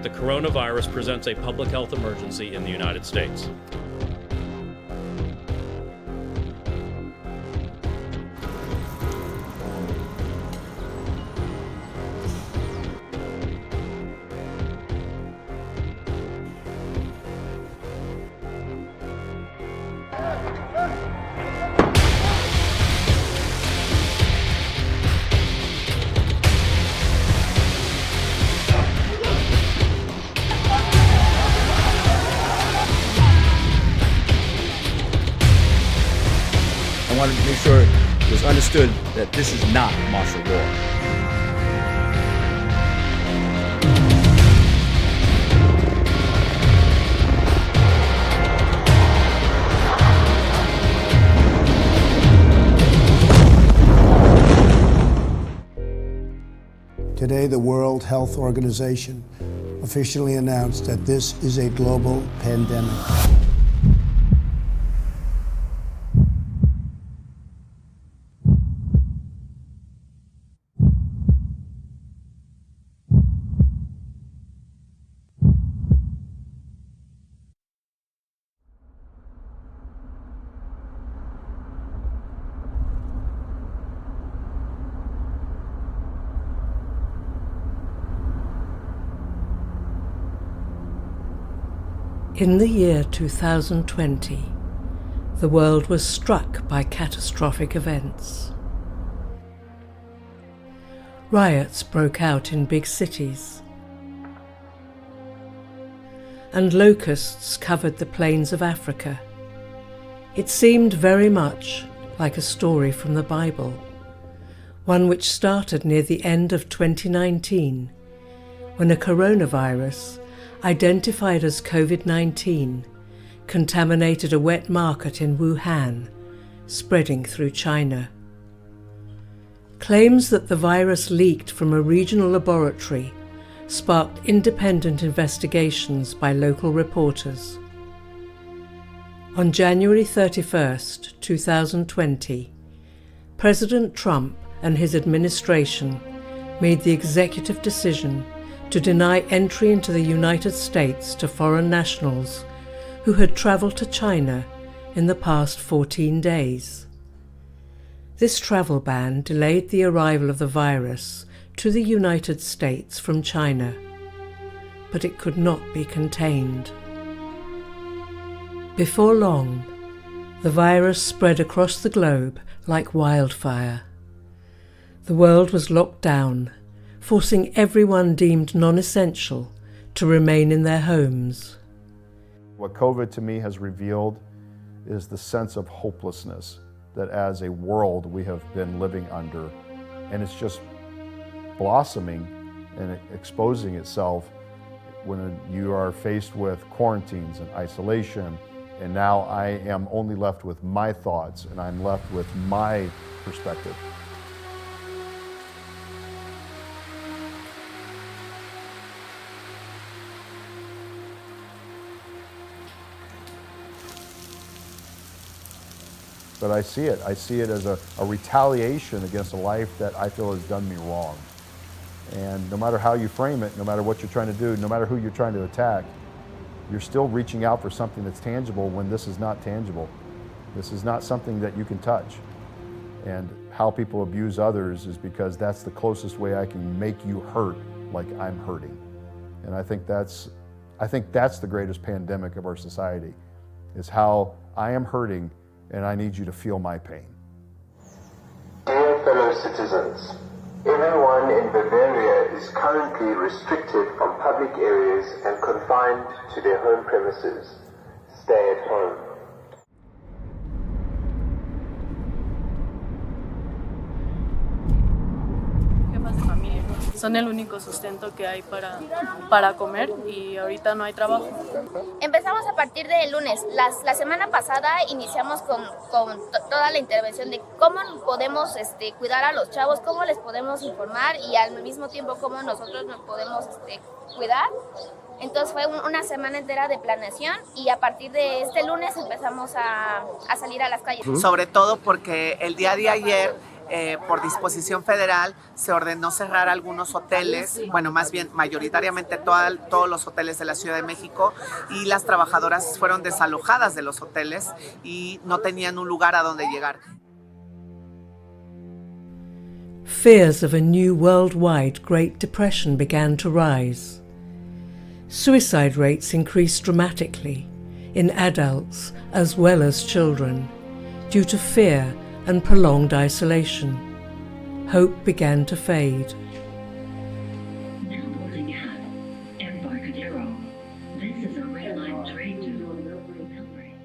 the coronavirus presents a public health emergency in the United States. I wanted to make sure it was understood that this is not martial law. Today, the World Health Organization officially announced that this is a global pandemic. In the year 2020, the world was struck by catastrophic events. Riots broke out in big cities, and locusts covered the plains of Africa. It seemed very much like a story from the Bible, one which started near the end of 2019, when a coronavirus identified as COVID-19, contaminated a wet market in Wuhan, spreading through China. Claims that the virus leaked from a regional laboratory sparked independent investigations by local reporters. On January 31st, 2020, President Trump and his administration made the executive decision to deny entry into the United States to foreign nationals who had traveled to China in the past 14 days. This travel ban delayed the arrival of the virus to the United States from China, but it could not be contained. Before long, the virus spread across the globe like wildfire. The world was locked down, forcing everyone deemed non-essential to remain in their homes. What COVID to me has revealed is the sense of hopelessness that as a world we have been living under, and it's just blossoming and exposing itself when you are faced with quarantines and isolation, and now I am only left with my thoughts and I'm left with my perspective. But I see it as a retaliation against a life that I feel has done me wrong. And no matter how you frame it, no matter what you're trying to do, no matter who you're trying to attack, you're still reaching out for something that's tangible when this is not tangible. This is not something that you can touch. And how people abuse others is because that's the closest way I can make you hurt like I'm hurting. And I think that's the greatest pandemic of our society, is how I am hurting and I need you to feel my pain. Dear fellow citizens, everyone in Bavaria is currently restricted from public areas and confined to their home premises. Stay at home. Son el único sustento que hay para comer y ahorita no hay trabajo. Empezamos a partir del lunes. La semana pasada iniciamos con toda la intervención de cómo podemos cuidar a los chavos, cómo les podemos informar y al mismo tiempo cómo nosotros nos podemos cuidar. Entonces fue una semana entera de planeación y a partir de este lunes empezamos a salir a las calles. Sobre todo porque el día de ayer por disposición federal se ordenó cerrar algunos hoteles, bueno, más bien mayoritariamente todos los hoteles de la Ciudad de México, y las trabajadoras fueron desalojadas de los hoteles y no tenían un lugar a donde llegar. Fears of a new worldwide Great Depression began to rise. Suicide rates increased dramatically in adults as well as children due to fear and prolonged isolation. Hope began to fade. Now boarding hat. Embarcadero. This is a red line train to Mobilizing.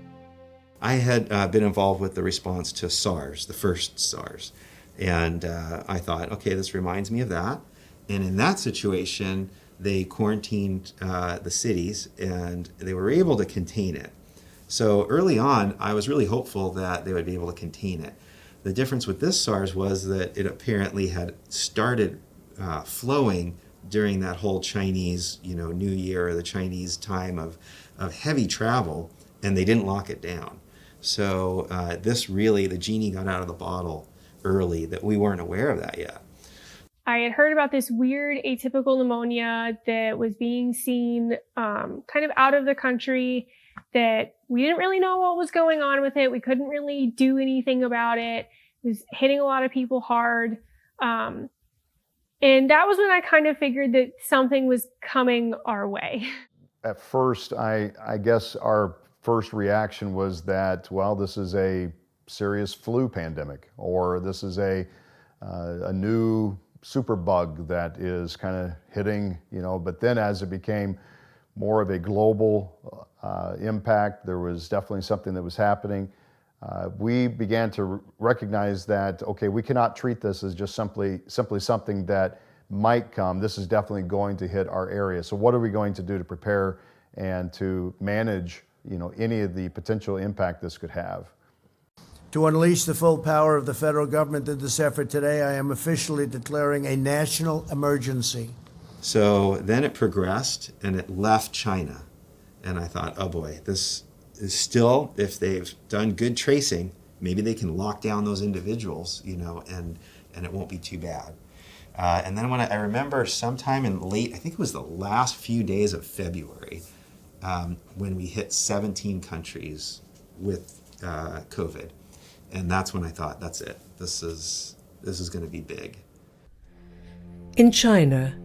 I had been involved with the response to SARS, the first SARS. And I thought, okay, this reminds me of that. And in that situation, they quarantined the cities and they were able to contain it. So early on, I was really hopeful that they would be able to contain it. The difference with this SARS was that it apparently had started flowing during that whole Chinese, New Year, the Chinese time of heavy travel, and they didn't lock it down. So this really, the genie got out of the bottle early, that we weren't aware of that yet. I had heard about this weird atypical pneumonia that was being seen kind of out of the country, that we didn't really know what was going on with it. We couldn't really do anything about it. It was hitting a lot of people hard. And that was when I kind of figured that something was coming our way. At first, I guess our first reaction was that, well, this is a serious flu pandemic, or this is a new superbug that is kind of hitting, but then as it became more of a global impact, there was definitely something that was happening. We began to recognize that, okay, we cannot treat this as just simply something that might come. This is definitely going to hit our area. So what are we going to do to prepare and to manage, any of the potential impact this could have? To unleash the full power of the federal government in this effort today, I am officially declaring a national emergency. So then it progressed and it left China. And I thought, oh boy, this is still, if they've done good tracing, maybe they can lock down those individuals, and it won't be too bad. And then when I remember sometime in late, I think it was the last few days of February, when we hit 17 countries with COVID. And that's when I thought, that's it. This is going to be big. In China,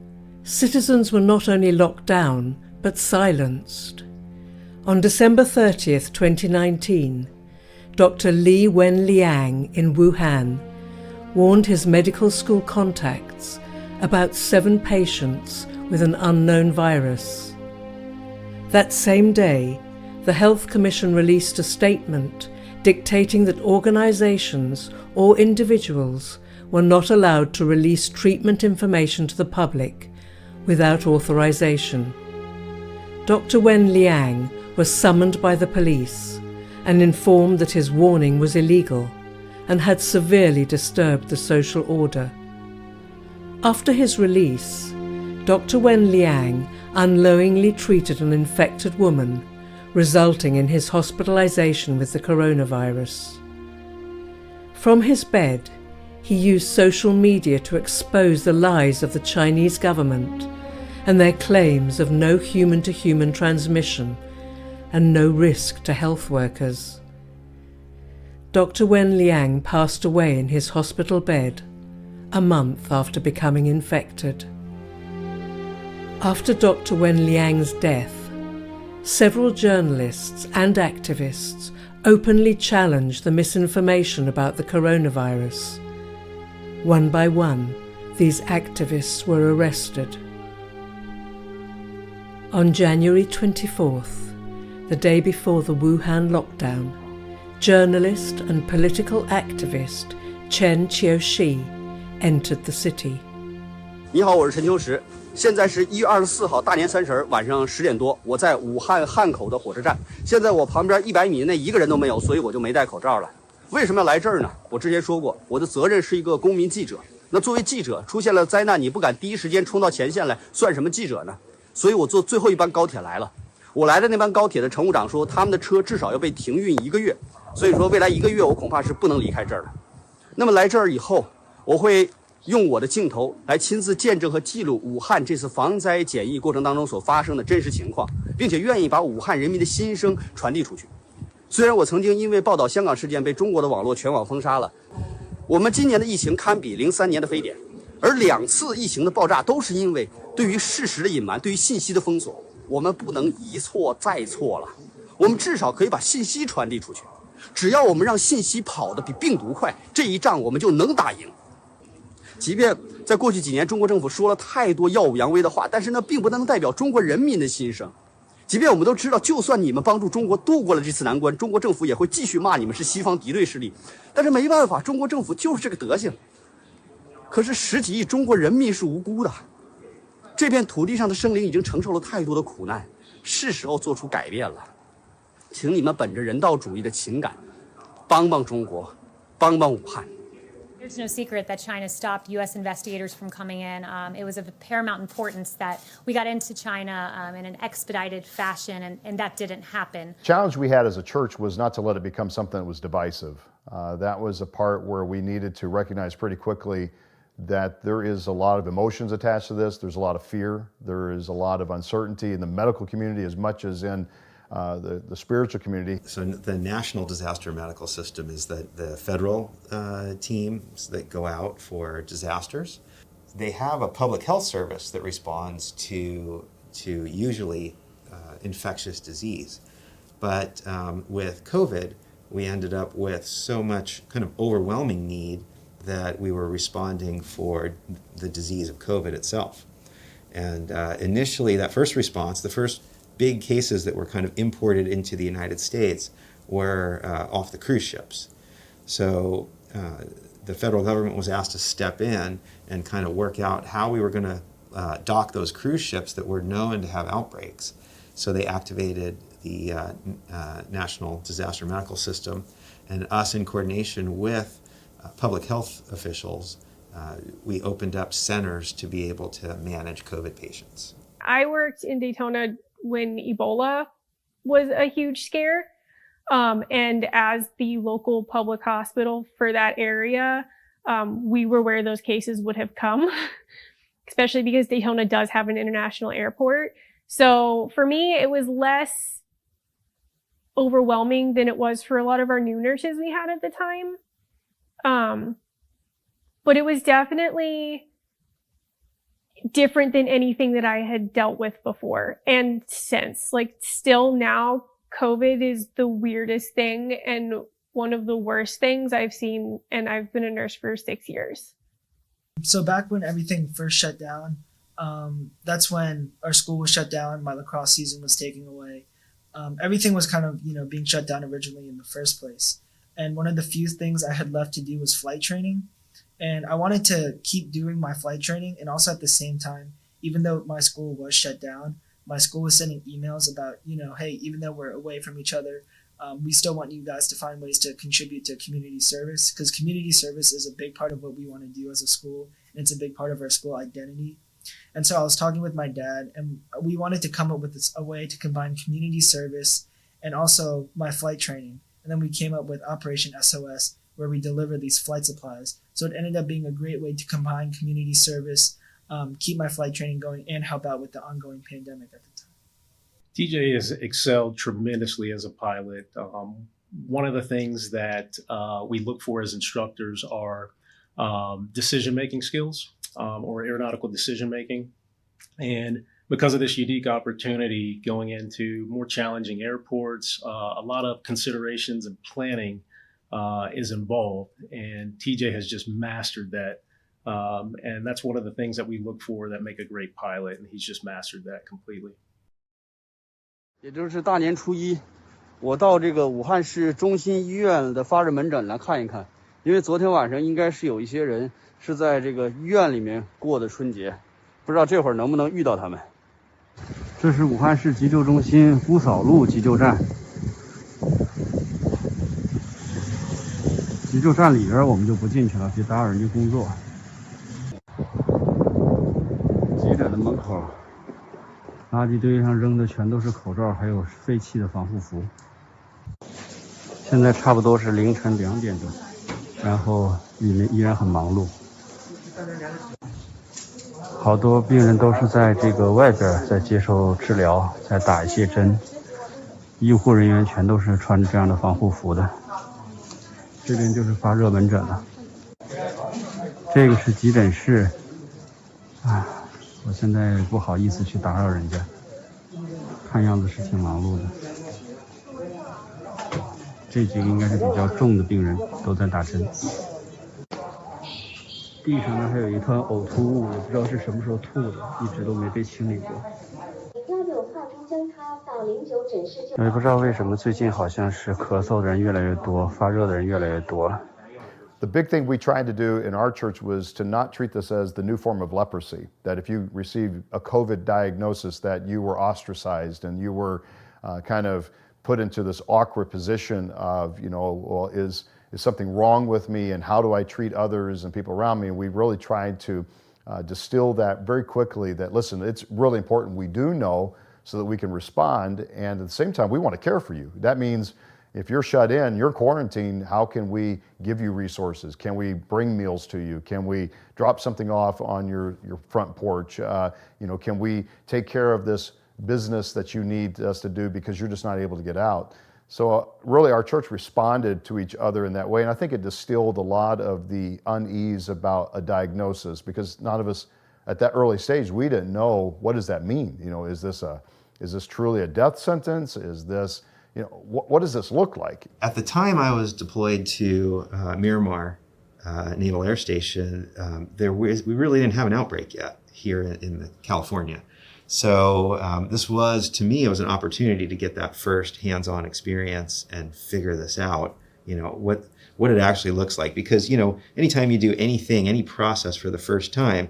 citizens were not only locked down, but silenced. On December 30th, 2019, Dr. Li Wenliang in Wuhan warned his medical school contacts about 7 patients with an unknown virus. That same day, the Health Commission released a statement dictating that organizations or individuals were not allowed to release treatment information to the public without authorization. Dr. Wenliang was summoned by the police and informed that his warning was illegal and had severely disturbed the social order. After his release, Dr. Wenliang unknowingly treated an infected woman, resulting in his hospitalization with the coronavirus. From his bed, he used social media to expose the lies of the Chinese government and their claims of no human-to-human transmission and no risk to health workers. Dr. Wenliang passed away in his hospital bed a month after becoming infected. After Dr. Wenliang's death, several journalists and activists openly challenged the misinformation about the coronavirus. One by one, these activists were arrested. On January 24th, the day before the Wuhan lockdown, journalist and political activist Chen Qiushi entered the city. 你好，我是陈秋实。现在是1月24号大年30晚上10点多，我在武汉汉口的火车站。现在我旁边100米内一个人都没有，所以我就没戴口罩了。为什么要来这儿呢？我之前说过，我的责任是一个公民记者。那作为记者，出现了灾难，你不敢第一时间冲到前线来，算什么记者呢？所以我坐最后一班高铁来了。我来的那班高铁的乘务长说，他们的车至少要被停运1个月，所以说未来1个月我恐怕是不能离开这儿了。那么来这儿以后，我会用我的镜头来亲自见证和记录武汉这次防灾检疫过程当中所发生的真实情况，并且愿意把武汉人民的心声传递出去。虽然我曾经因为报道香港事件被中国的网络全网封杀了，我们今年的疫情堪比03年的非典，而2次疫情的爆炸都是因为对于事实的隐瞒，对于信息的封锁。我们不能一错再错了，我们至少可以把信息传递出去。只要我们让信息跑得比病毒快，这一仗我们就能打赢。即便在过去几年中国政府说了太多耀武扬威的话，但是那并不能代表中国人民的心声。即便我们都知道，就算你们帮助中国度过了这次难关，中国政府也会继续骂你们是西方敌对势力。但是没办法，中国政府就是这个德行。可是10几亿中国人民是无辜的，这片土地上的生灵已经承受了太多的苦难，是时候做出改变了。请你们本着人道主义的情感，帮帮中国，帮帮武汉。It's no secret that China stopped U.S. investigators from coming in. It was of paramount importance that we got into China in an expedited fashion, and that didn't happen. The challenge we had as a church was not to let it become something that was divisive. That was a part where we needed to recognize pretty quickly that there is a lot of emotions attached to this. There's a lot of fear. There is a lot of uncertainty in the medical community as much as in the spiritual community. So the national disaster medical system is the federal teams that go out for disasters. They have a public health service that responds to usually infectious disease. But with COVID, we ended up with so much kind of overwhelming need that we were responding for the disease of COVID itself. And initially, that first response, the first big cases that were kind of imported into the United States were off the cruise ships. So the federal government was asked to step in and kind of work out how we were going to dock those cruise ships that were known to have outbreaks. So they activated the National Disaster Medical System, and us in coordination with public health officials, we opened up centers to be able to manage COVID patients. I worked in Daytona when Ebola was a huge scare. And as the local public hospital for that area, we were where those cases would have come, especially because Daytona does have an international airport. So for me, it was less overwhelming than it was for a lot of our new nurses we had at the time. But it was definitely different than anything that I had dealt with before and since. Like, still now, COVID is the weirdest thing and one of the worst things I've seen, and I've been a nurse for 6 years. So back when everything first shut down, that's when our school was shut down, my lacrosse season was taken away. Everything was kind of, being shut down originally in the first place. And one of the few things I had left to do was flight training. And I wanted to keep doing my flight training, and also at the same time, even though my school was shut down, my school was sending emails about, hey, even though we're away from each other, we still want you guys to find ways to contribute to community service, because community service is a big part of what we want to do as a school, and it's a big part of our school identity. And so I was talking with my dad, and we wanted to come up with a way to combine community service and also my flight training. And then we came up with Operation SOS, where we deliver these flight supplies. So it ended up being a great way to combine community service, keep my flight training going, and help out with the ongoing pandemic at the time. TJ has excelled tremendously as a pilot. One of the things that we look for as instructors are decision-making skills or aeronautical decision-making. And because of this unique opportunity going into more challenging airports, a lot of considerations and planning is involved, and TJ has just mastered that. And that's one of the things that we look for that make a great pilot, and he's just mastered that completely. 也就是大年初一，我到这个武汉市中心医院的发热门诊来看一看，因为昨天晚上应该是有一些人是在这个医院里面过的春节，不知道这会儿能不能遇到他们。这是武汉市急救中心姑嫂路急救站。急救站里边我们就不进去了，别打扰人家工作。急诊的门口，垃圾堆上扔的全都是口罩，还有废弃的防护服。现在差不多是凌晨2点钟，然后里面依然很忙碌。好多病人都是在这个外边在接受治疗，在打一些针，医护人员全都是穿着这样的防护服的。这边就是发热门诊了，这个是急诊室。我现在不好意思去打扰人家，看样子是挺忙碌的。这几个应该是比较重的病人，都在打针。地上呢还有一团呕吐物，也不知道是什么时候吐的，一直都没被清理过。我也不知道为什么最近好像是咳嗽的人越来越多，发热的人越来越多。The big thing we tried to do in our church was to not treat this as the new form of leprosy, that if you received a COVID diagnosis that you were ostracized and you were kind of put into this awkward position of, well, is something wrong with me and how do I treat others and people around me? And we really tried to distill that very quickly that, listen, it's really important we do know so that we can respond, and at the same time, we want to care for you. That means if you're shut in, you're quarantined, how can we give you resources? Can we bring meals to you? Can we drop something off on your front porch? Can we take care of this business that you need us to do because you're just not able to get out? So really our church responded to each other in that way, and I think it distilled a lot of the unease about a diagnosis, because none of us at that early stage, we didn't know, what does that mean? Is this truly a death sentence? Is this, what does this look like? At the time I was deployed to Miramar Naval Air Station, we really didn't have an outbreak yet here in California. So this was, to me, it was an opportunity to get that first hands-on experience and figure this out, what it actually looks like. Because, anytime you do anything, any process for the first time,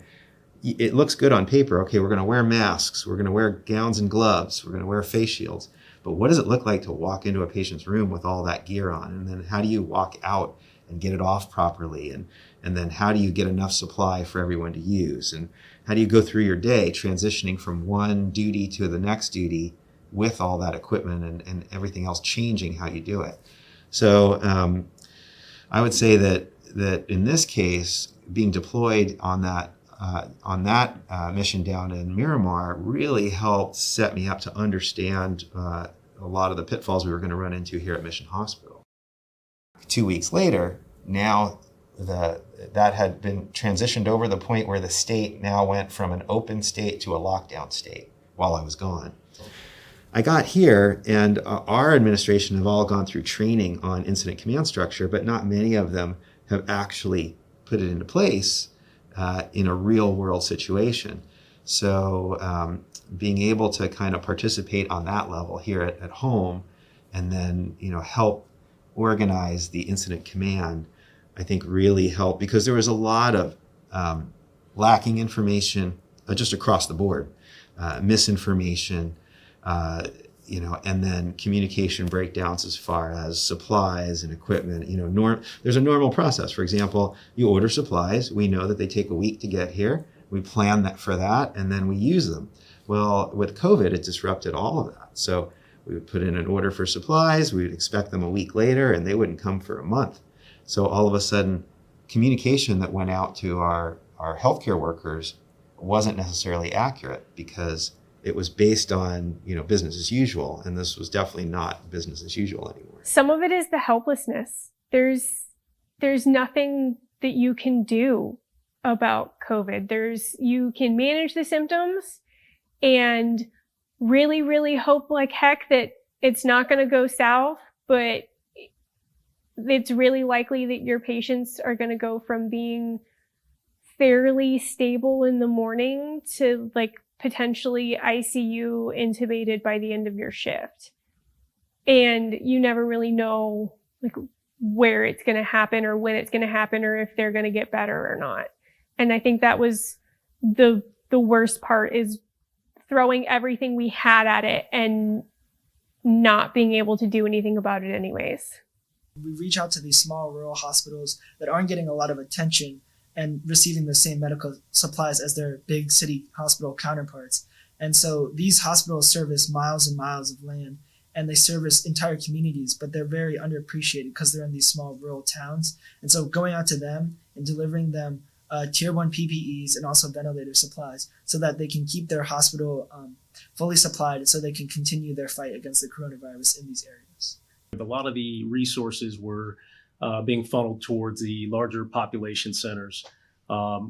it looks good on paper. Okay, we're going to wear masks, we're going to wear gowns and gloves, we're going to wear face shields. But what does it look like to walk into a patient's room with all that gear on? And then how do you walk out and get it off properly? And then how do you get enough supply for everyone to use? And how do you go through your day transitioning from one duty to the next duty with all that equipment and everything else changing how you do it? So I would say that in this case, being deployed on that mission down in Miramar really helped set me up to understand a lot of the pitfalls we were going to run into here at Mission Hospital. 2 weeks later, now that had been transitioned over the point where the state now went from an open state to a lockdown state while I was gone. I got here, and our administration have all gone through training on incident command structure, but not many of them have actually put it into place in a real world situation. So being able to kind of participate on that level here at home, and then help organize the incident command, I think really helped, because there was a lot of lacking information just across the board, misinformation, and then communication breakdowns as far as supplies and equipment. There's a normal process. For example, you order supplies. We know that they take a week to get here. We plan for that, and then we use them. Well, with COVID, it disrupted all of that. So we would put in an order for supplies. We would expect them a week later, and they wouldn't come for a month. So all of a sudden, communication that went out to our healthcare workers wasn't necessarily accurate, because it was based on business as usual, and this was definitely not business as usual anymore. Some of it is the helplessness. There's nothing that you can do about COVID. You can manage the symptoms and really, really hope like heck that it's not going to go south, but it's really likely that your patients are going to go from being fairly stable in the morning to potentially ICU intubated by the end of your shift. And you never really know where it's going to happen or when it's going to happen or if they're going to get better or not. And I think that was the worst part, is throwing everything we had at it and not being able to do anything about it anyways. We reach out to these small rural hospitals that aren't getting a lot of attention and receiving the same medical supplies as their big city hospital counterparts. And so these hospitals service miles and miles of land, and they service entire communities, but they're very underappreciated because they're in these small rural towns. And so going out to them and delivering them tier 1 PPEs and also ventilator supplies so that they can keep their hospital fully supplied so they can continue their fight against the coronavirus in these areas. A lot of the resources were being funneled towards the larger population centers.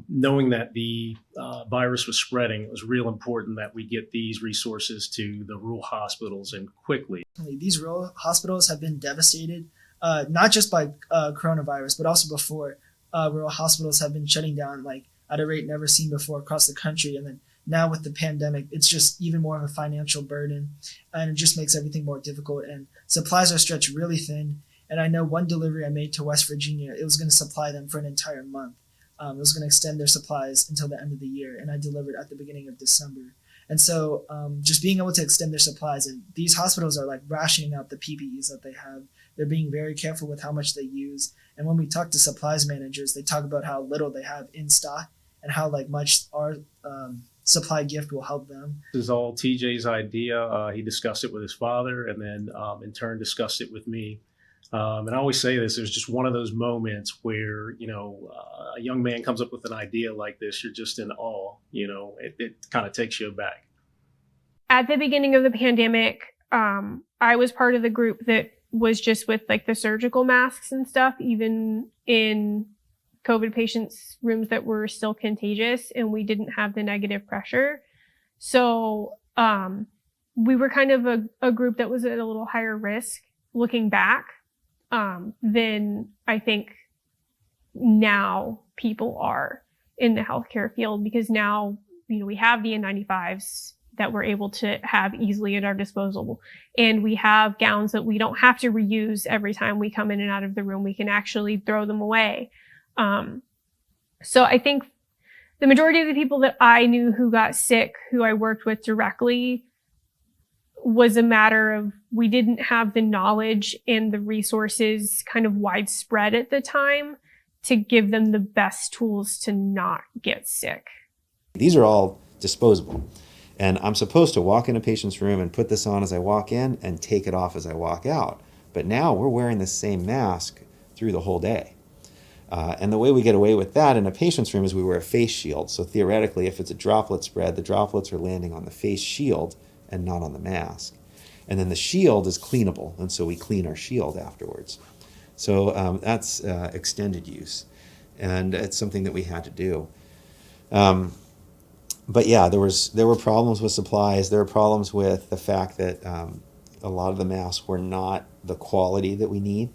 Knowing that the virus was spreading, it was real important that we get these resources to the rural hospitals and quickly. These rural hospitals have been devastated, not just by coronavirus, but also before. Rural hospitals have been shutting down at a rate never seen before across the country. And then now with the pandemic, it's just even more of a financial burden, and it just makes everything more difficult. And supplies are stretched really thin. And I know one delivery I made to West Virginia, it was going to supply them for an entire month. It was going to extend their supplies until the end of the year, and I delivered at the beginning of December. And so just being able to extend their supplies, and these hospitals are rationing out the PPEs that they have. They're being very careful with how much they use. And when we talk to supplies managers, they talk about how little they have in stock and how much our supply gift will help them. This is all TJ's idea. He discussed it with his father, and then in turn discussed it with me. And I always say this, there's just one of those moments where, a young man comes up with an idea like this, you're just in awe, it kind of takes you aback. At the beginning of the pandemic, I was part of the group that was just with the surgical masks and stuff, even in COVID patients' rooms that were still contagious, and we didn't have the negative pressure. So we were kind of a group that was at a little higher risk looking back than I think now people are in the healthcare field, because now, we have the N95s that we're able to have easily at our disposal. And we have gowns that we don't have to reuse every time we come in and out of the room. We can actually throw them away. So I think the majority of the people that I knew who got sick, who I worked with directly, was a matter of we didn't have the knowledge and the resources kind of widespread at the time to give them the best tools to not get sick. These are all disposable. And I'm supposed to walk in a patient's room and put this on as I walk in and take it off as I walk out. But now we're wearing the same mask through the whole day. And the way we get away with that in a patient's room is we wear a face shield. So theoretically, if it's a droplet spread, the droplets are landing on the face shield and not on the mask. And then the shield is cleanable, and so we clean our shield afterwards. So that's extended use, and it's something that we had to do. But yeah, there were problems with supplies. There were problems with the fact that a lot of the masks were not the quality that we need.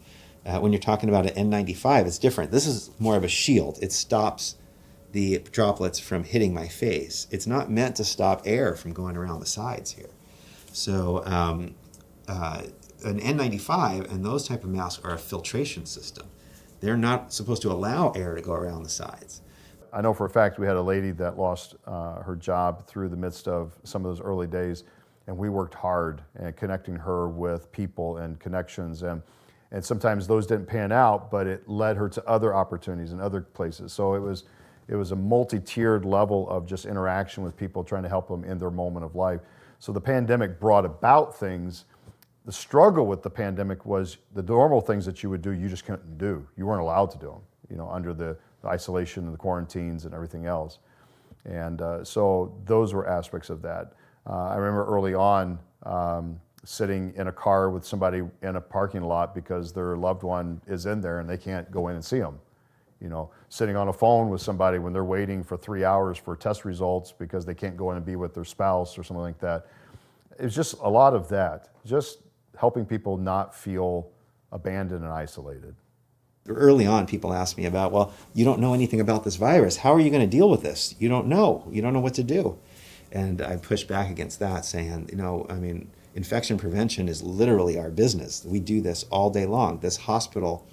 When you're talking about an N95, it's different. This is more of a shield. It stops the droplets from hitting my face. It's not meant to stop air from going around the sides here. So an N95 and those type of masks are a filtration system. They're not supposed to allow air to go around the sides. I know for a fact we had a lady that lost her job through the midst of some of those early days, and we worked hard at connecting her with people and connections, and sometimes those didn't pan out, but it led her to other opportunities in other places. So it was a multi-tiered level of just interaction with people, trying to help them in their moment of life. So the pandemic brought about things. The struggle with the pandemic was the normal things that you would do, you just couldn't do. You weren't allowed to do them, under the isolation and the quarantines and everything else. And so those were aspects of that. I remember early on sitting in a car with somebody in a parking lot because their loved one is in there and they can't go in and see them. Sitting on a phone with somebody when they're waiting for 3 hours for test results because they can't go in and be with their spouse or something like that. It was just a lot of that, just helping people not feel abandoned and isolated. Early on, people asked me about, well, you don't know anything about this virus. How are you going to deal with this? You don't know. You don't know what to do. And I pushed back against that, saying, infection prevention is literally our business. We do this all day long. This hospital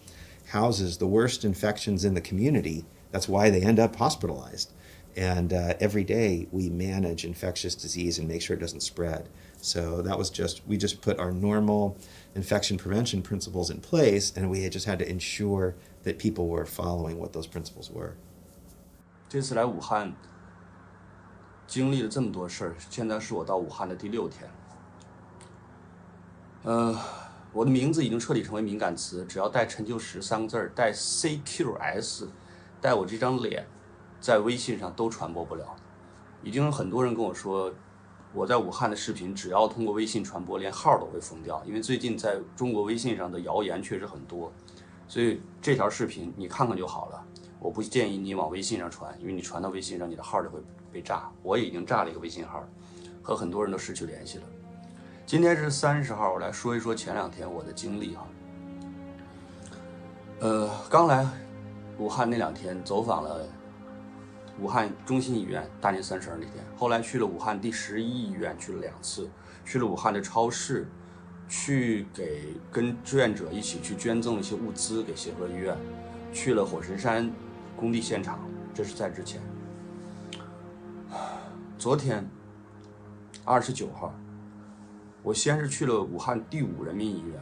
houses the worst infections in the community. That's why they end up hospitalized. And every day we manage infectious disease and make sure it doesn't spread. So that was we just put our normal infection prevention principles in place, and we just had to ensure that people were following what those principles were. 这次来武汉，经历了这么多事儿，现在是我到武汉的第6天。我的名字已经彻底成为敏感词，只要带陈旧时3个字儿，带 CQS， 带我这张脸，在微信上都传播不了。已经有很多人跟我说，我在武汉的视频只要通过微信传播，连号都会封掉，因为最近在中国微信上的谣言确实很多，所以这条视频你看看就好了。我不建议你往微信上传，因为你传到微信上，你的号就会被炸。我也已经炸了一个微信号，和很多人都失去联系了。今天是30号，我来说一说前2天我的经历哈。刚来武汉那2天，走访了武汉中心医院，大年30那天，后来去了武汉第11医院，去了2次，去了武汉的超市，去跟志愿者一起去捐赠了一些物资给协和医院，去了火神山工地现场，这是在之前。昨天29号。我先是去了武汉第5人民医院，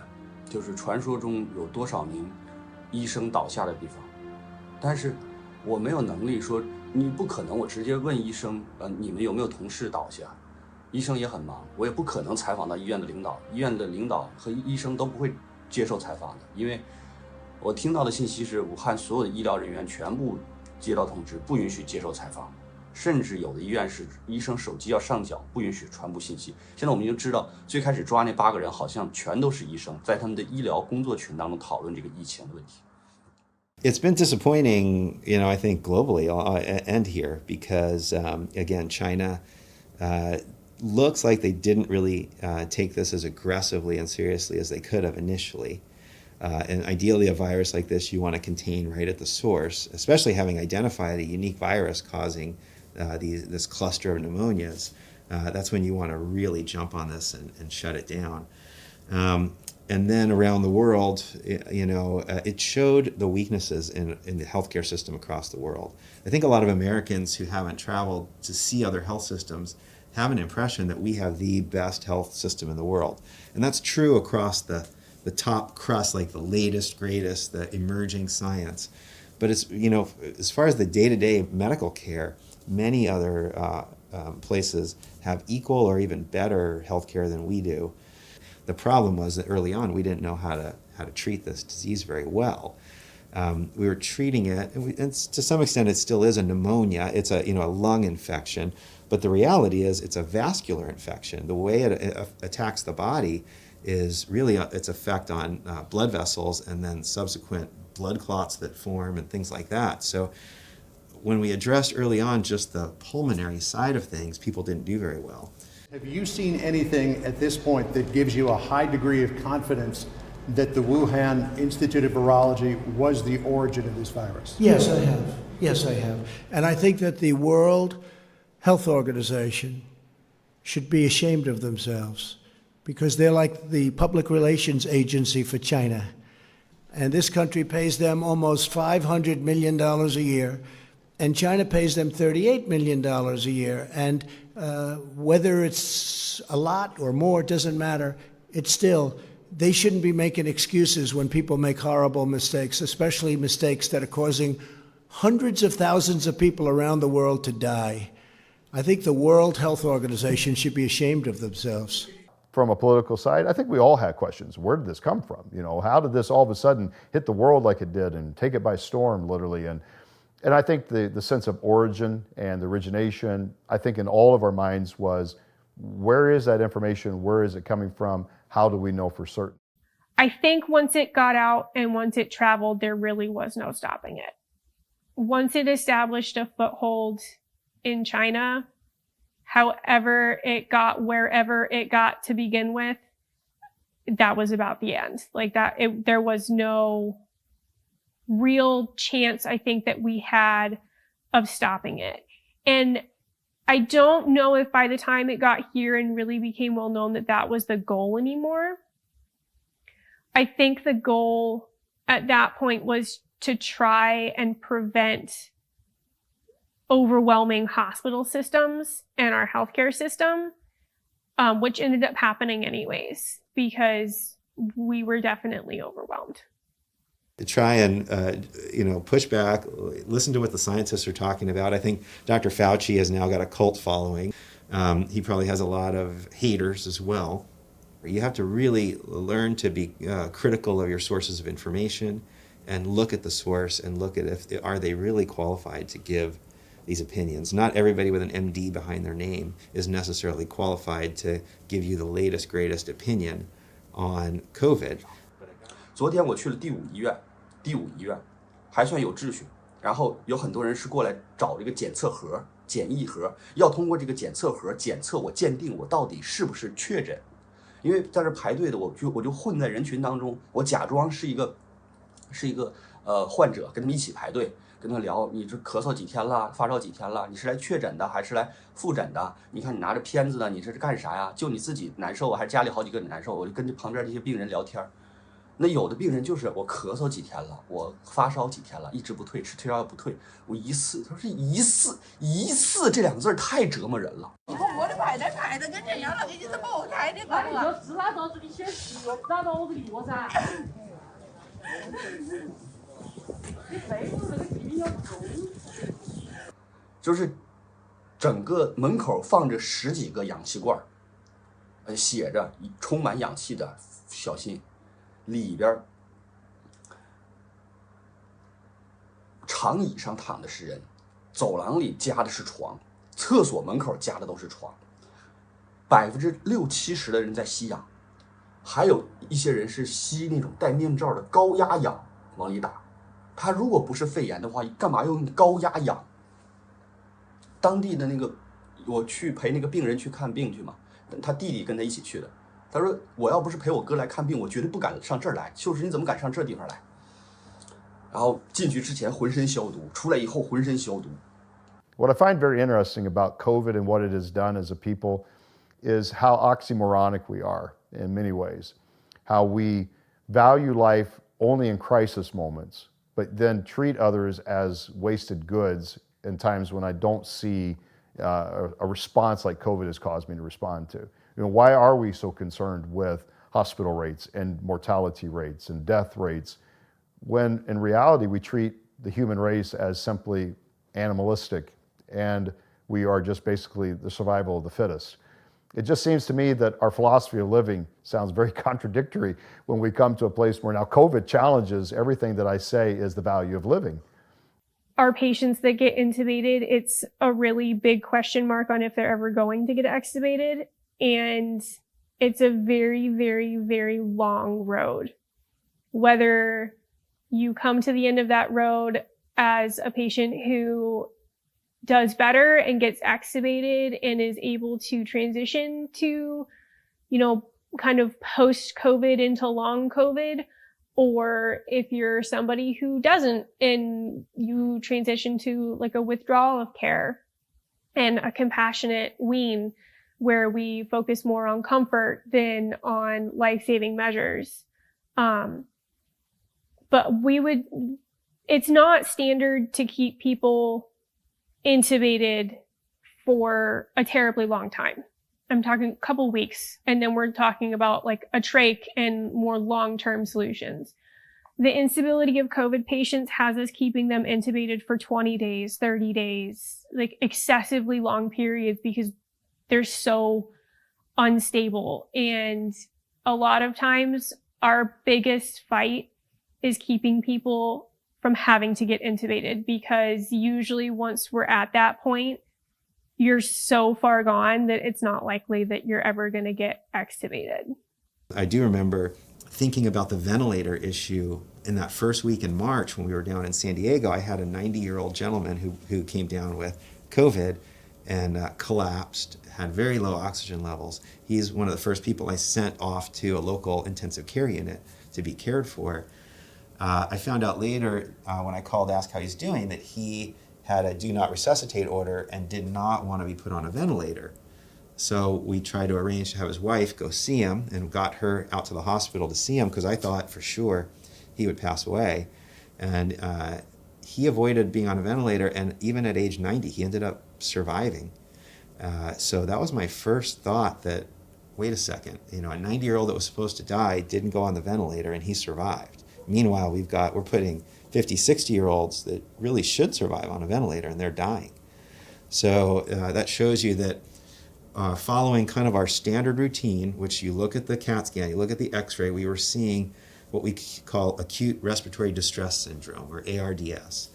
就是传说中有多少名医生倒下的地方。但是我没有能力说，你不可能我直接问医生，你们有没有同事倒下？医生也很忙，我也不可能采访到医院的领导，医院的领导和医生都不会接受采访的，因为我听到的信息是，武汉所有的医疗人员全部接到通知，不允许接受采访。甚至有的医院是医生手机要上缴，不允许传播信息。现在我们已经知道，最开始抓那8个人好像全都是医生，在他们的医疗工作群当中讨论这个疫情的问题。It's been disappointing, I think globally and here because, again, China looks like they didn't really take this as aggressively and seriously as they could have initially. And ideally, a virus like this you want to contain right at the source, especially having identified a unique virus causing this cluster of pneumonias. That's when you want to really jump on this and shut it down. And then around the world, it showed the weaknesses in the healthcare system across the world. I think a lot of Americans who haven't traveled to see other health systems have an impression that we have the best health system in the world. And that's true across the top crust, like the latest, greatest, the emerging science. But it's, as far as the day-to-day medical care, many other places have equal or even better healthcare than we do. The problem was that early on we didn't know how to treat this disease very well. We were treating it, and to some extent it still is a pneumonia. It's a lung infection, but the reality is it's a vascular infection. The way it attacks the body is really its effect on blood vessels and then subsequent blood clots that form and things like that. So when we addressed early on just the pulmonary side of things, people didn't do very well. Have you seen anything at this point that gives you a high degree of confidence that the Wuhan Institute of Virology was the origin of this virus? Yes, I have. Yes, I have. And I think that the World Health Organization should be ashamed of themselves because they're like the public relations agency for China. And this country pays them almost $500 million a year, and China pays them $38 million a year. And whether it's a lot or more, it doesn't matter. It's still, they shouldn't be making excuses when people make horrible mistakes, especially mistakes that are causing hundreds of thousands of people around the world to die. I think the World Health Organization should be ashamed of themselves. From a political side, I think we all had questions. Where did this come from? How did this all of a sudden hit the world like it did and take it by storm, literally? And I think the sense of origin and the origination, I think in all of our minds was, where is that information? Where is it coming from? How do we know for certain? I think once it got out and once it traveled, there really was no stopping it. Once it established a foothold in China, however it got, wherever it got to begin with, that was about the end. Like that, there was no real chance, I think, that we had of stopping it. And I don't know if by the time it got here and really became well known that was the goal anymore. I think the goal at that point was to try and prevent overwhelming hospital systems and our healthcare system, which ended up happening anyways, because we were definitely overwhelmed. To try and push back, listen to what the scientists are talking about. I think Dr. Fauci has now got a cult following. He probably has a lot of haters as well. You have to really learn to be critical of your sources of information and look at the source and look at are they really qualified to give these opinions. Not everybody with an MD behind their name is necessarily qualified to give you the latest, greatest opinion on COVID. 昨天我去了第五医院，还算有秩序。然后有很多人是过来找这个检测盒、检疫盒，要通过这个检测盒检测我，鉴定我到底是不是确诊。因为在这排队的我就混在人群当中，我假装是一个患者，跟他们一起排队，跟他聊，你这咳嗽几天了，发烧几天了，你是来确诊的还是来复诊的？你看你拿着片子呢，你这是干啥呀？就你自己难受啊，还是家里好几个人难受？我就跟着旁边这些病人聊天。那有的病人就是我咳嗽几天了，我发烧几天了，一直不退，吃退烧药不退，我疑似，他说是疑似这两个字太折磨人了。我的排队排得跟人样了，给你是爆胎的吧？那你就知道到这里先找到我个地方噻。你背后这个地要不够。就是整个门口放着10几个氧气罐，写着充满氧气的小心。里边长椅上躺的是人，走廊里夹的是床，厕所门口夹的都是床，60-70%的人在吸氧，还有一些人是吸那种戴面罩的高压氧往里打。他如果不是肺炎的话，干嘛用高压氧？当地的那个，我去陪那个病人去看病去嘛，他弟弟跟他一起去的。他说：“我要不是陪我哥来看病，我绝对不敢上这儿来。就是你怎么敢上这地方来？”然后进去之前浑身消毒，出来以后浑身消毒。What I find very interesting about COVID and what it has done as a people is how oxymoronic we are in many ways. How we value life only in crisis moments, but then treat others as wasted goods in times when I don't see a response like COVID has caused me to respond to. You know, why are we so concerned with hospital rates and mortality rates and death rates when in reality we treat the human race as simply animalistic and we are just basically the survival of the fittest? It just seems to me that our philosophy of living sounds very contradictory when we come to a place where now COVID challenges everything that I say is the value of living. Our patients that get intubated, it's a really big question mark on if they're ever going to get extubated. And it's a very, very, very long road. Whether you come to the end of that road as a patient who does better and gets extubated and is able to transition to, kind of post-COVID into long COVID, or if you're somebody who doesn't and you transition to like a withdrawal of care and a compassionate wean, where we focus more on comfort than on life-saving measures. But it's not standard to keep people intubated for a terribly long time. I'm talking a couple weeks, and then we're talking about like a trach and more long-term solutions. The instability of COVID patients has us keeping them intubated for 20 days, 30 days, like excessively long periods because they're so unstable. And a lot of times our biggest fight is keeping people from having to get intubated, because usually once we're at that point, you're so far gone that it's not likely that you're ever going to get extubated. I do remember thinking about the ventilator issue in that first week in March when we were down in San Diego. I had a 90-year-old gentleman who came down with COVID and collapsed, had very low oxygen levels. He's one of the first people I sent off to a local intensive care unit to be cared for. I found out later when I called to ask how he's doing that he had a do not resuscitate order and did not want to be put on a ventilator. So we tried to arrange to have his wife go see him and got her out to the hospital to see him because I thought for sure he would pass away. And he avoided being on a ventilator, and even at age 90, he ended up surviving. So that was my first thought that, wait a second, a 90-year-old that was supposed to die didn't go on the ventilator and he survived. Meanwhile, we're putting 50, 60-year-olds that really should survive on a ventilator and they're dying. So that shows you that following kind of our standard routine, which you look at the CAT scan, you look at the x-ray, we were seeing what we call acute respiratory distress syndrome, or ARDS.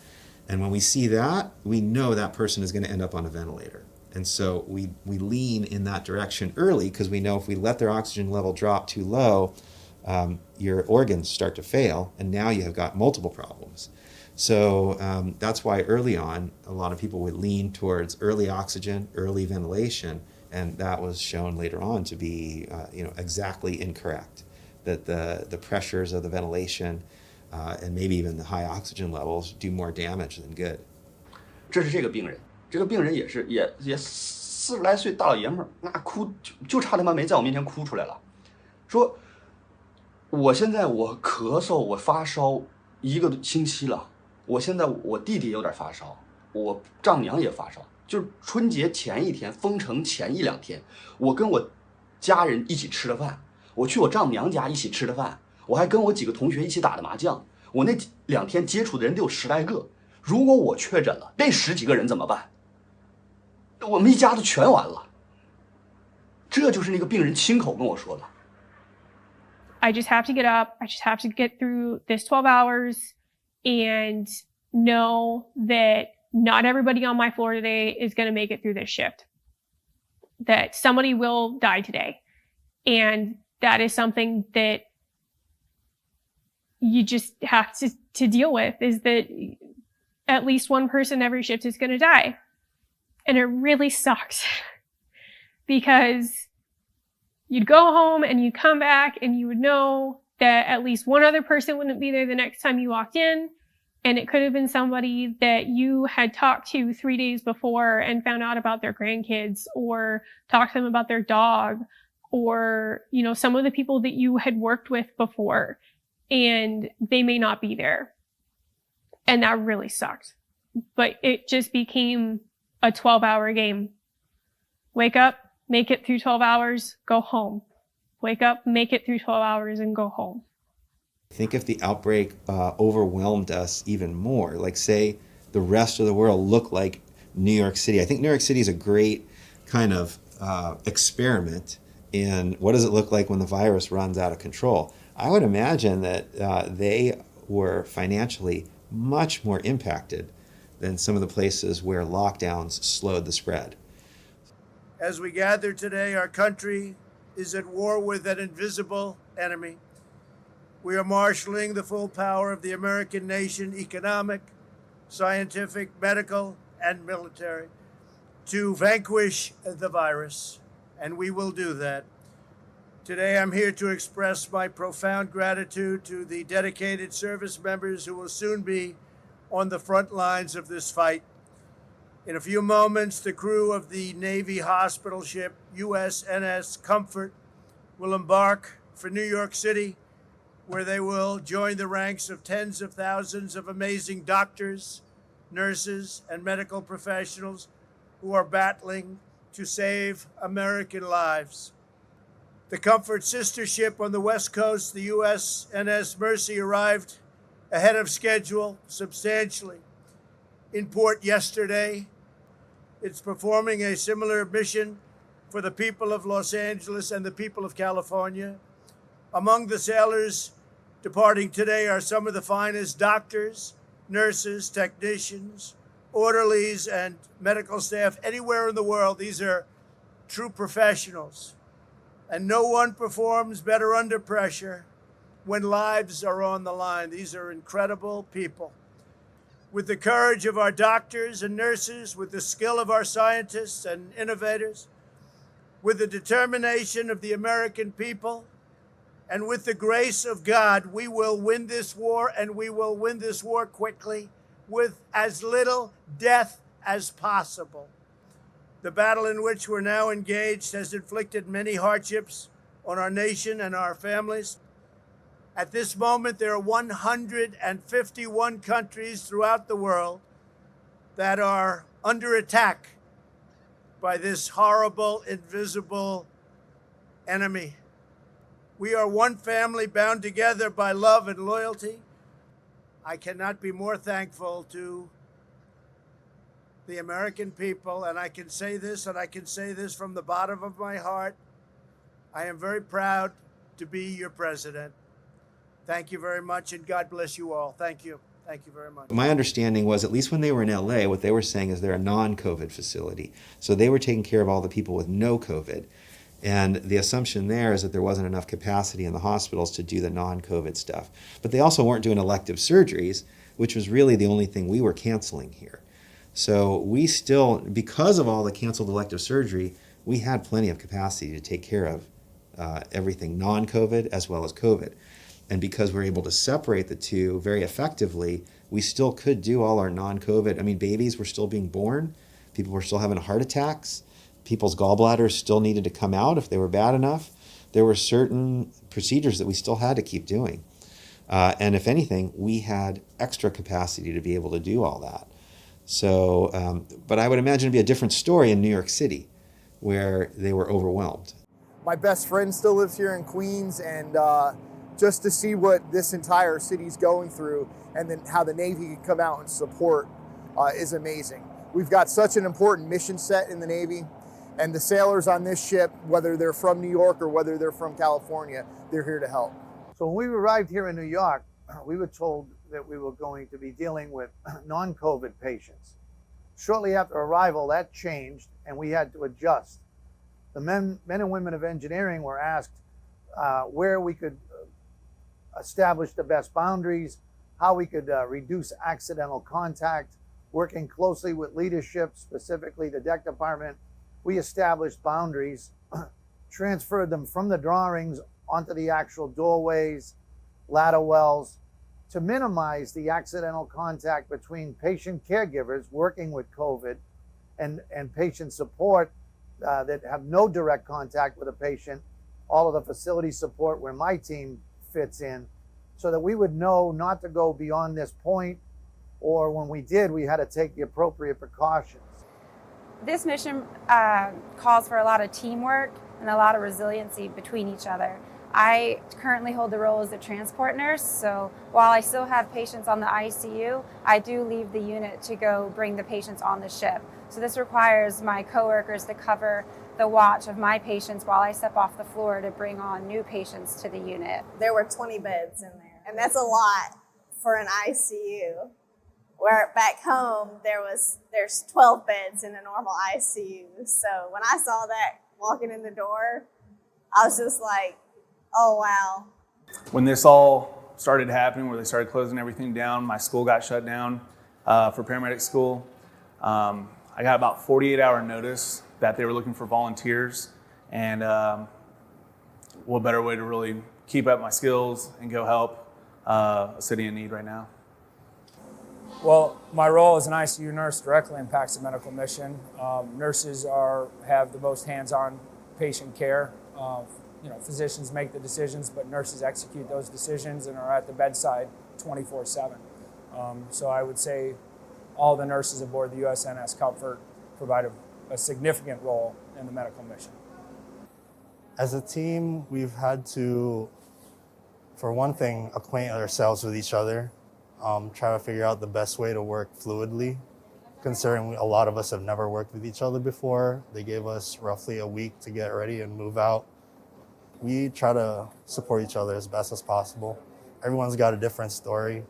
And when we see that, we know that person is going to end up on a ventilator. And so we lean in that direction early, because we know if we let their oxygen level drop too low, your organs start to fail, and now you have got multiple problems. So that's why early on, a lot of people would lean towards early oxygen, early ventilation, and that was shown later on to be exactly incorrect, that the pressures of the ventilation and maybe even the high oxygen levels do more damage than good. 这是这个病人，这个病人也是也40来岁大老爷们儿，那哭就差他妈没在我面前哭出来了，说我现在我咳嗽，我发烧1个星期了，我现在我弟弟有点发烧，我丈娘也发烧，就是春节前一天，封城前1、2天，我跟我家人一起吃的饭，我去我丈母娘家一起吃的饭，我还跟我几个同学一起打的麻将，我那2天接触的人得有10来个，如果我确诊了，那10几个人怎么办？我们一家子全完了。这就是那个病人亲口跟我说的。I just have to get up. I just have to get through this 12 hours and know that not everybody on my floor today is going to make it through this shift. That somebody will die today. And that is something that you just have to deal with, is that at least one person every shift is going to die. And it really sucks because you'd go home and you'd come back and you would know that at least one other person wouldn't be there the next time you walked in. And it could have been somebody that you had talked to 3 days before and found out about their grandkids, or talked to them about their dog, or, some of the people that you had worked with before, and they may not be there. And that really sucked. But it just became a 12-hour game. Wake up, make it through 12 hours, go home. Wake up, make it through 12 hours, and go home. I think if the outbreak overwhelmed us even more, like say the rest of the world looked like New York City. I think New York City is a great kind of experiment in what does it look like when the virus runs out of control. I would imagine that they were financially much more impacted than some of the places where lockdowns slowed the spread. As we gather today, our country is at war with an invisible enemy. We are marshaling the full power of the American nation, economic, scientific, medical, and military, to vanquish the virus, and we will do that. Today, I'm here to express my profound gratitude to the dedicated service members who will soon be on the front lines of this fight. In a few moments, the crew of the Navy hospital ship USNS Comfort will embark for New York City, where they will join the ranks of tens of thousands of amazing doctors, nurses, and medical professionals who are battling to save American lives. The Comfort sister ship on the West Coast, the USNS Mercy, arrived ahead of schedule substantially in port yesterday. It's performing a similar mission for the people of Los Angeles and the people of California. Among the sailors departing today are some of the finest doctors, nurses, technicians, orderlies, and medical staff anywhere in the world. These are true professionals. And no one performs better under pressure when lives are on the line. These are incredible people. With the courage of our doctors and nurses, with the skill of our scientists and innovators, with the determination of the American people, and with the grace of God, we will win this war, and we will win this war quickly with as little death as possible. The battle in which we're now engaged has inflicted many hardships on our nation and our families. At this moment, there are 151 countries throughout the world that are under attack by this horrible, invisible enemy. We are one family bound together by love and loyalty. I cannot be more thankful to the American people, and I can say this, and I can say this from the bottom of my heart. I am very proud to be your president. Thank you very much, and God bless you all. Thank you. Thank you very much. My understanding was, at least when they were in LA, what they were saying is they're a non-COVID facility. So they were taking care of all the people with no COVID. And the assumption there is that there wasn't enough capacity in the hospitals to do the non-COVID stuff. But they also weren't doing elective surgeries, which was really the only thing we were canceling here. So we still, because of all the canceled elective surgery, we had plenty of capacity to take care of everything non-COVID as well as COVID. And because we're able to separate the two very effectively, we still could do all our non-COVID. I mean, babies were still being born. People were still having heart attacks. People's gallbladders still needed to come out if they were bad enough. There were certain procedures that we still had to keep doing. And if anything, we had extra capacity to be able to do all that. So, but I would imagine it'd be a different story in New York City, where they were overwhelmed. My best friend still lives here in Queens, and just to see what this entire city's going through and then how the Navy can come out and support is amazing. We've got such an important mission set in the Navy, and the sailors on this ship, whether they're from New York or whether they're from California, they're here to help. So when we arrived here in New York, we were told that we were going to be dealing with non-COVID patients. Shortly after arrival, that changed, and we had to adjust. The men and women of engineering were asked where we could establish the best boundaries, how we could reduce accidental contact, working closely with leadership, specifically the deck department. We established boundaries, transferred them from the drawings onto the actual doorways, ladder wells, to minimize the accidental contact between patient caregivers working with COVID and patient support that have no direct contact with a patient, all of the facility support where my team fits in, so that we would know not to go beyond this point, or when we did, we had to take the appropriate precautions. This mission calls for a lot of teamwork and a lot of resiliency between each other. I currently hold the role as a transport nurse, so while I still have patients on the ICU, I do leave the unit to go bring the patients on the ship. So this requires my coworkers to cover the watch of my patients while I step off the floor to bring on new patients to the unit. There were 20 beds in there, and that's a lot for an ICU. Where back home, there's 12 beds in a normal ICU. So when I saw that walking in the door, I was just like, oh, wow. When this all started happening, where they started closing everything down, my school got shut down for paramedic school. I got about 48-hour notice that they were looking for volunteers, and what better way to really keep up my skills and go help a city in need right now. Well, my role as an ICU nurse directly impacts the medical mission. Nurses have the most hands-on patient care. Physicians make the decisions, but nurses execute those decisions and are at the bedside 24/7. So I would say all the nurses aboard the USNS Comfort provide a significant role in the medical mission. As a team, we've had to, for one thing, acquaint ourselves with each other, try to figure out the best way to work fluidly. Considering a lot of us have never worked with each other before, they gave us roughly a week to get ready and move out. We try to support each other as best as possible. Everyone's got a different story.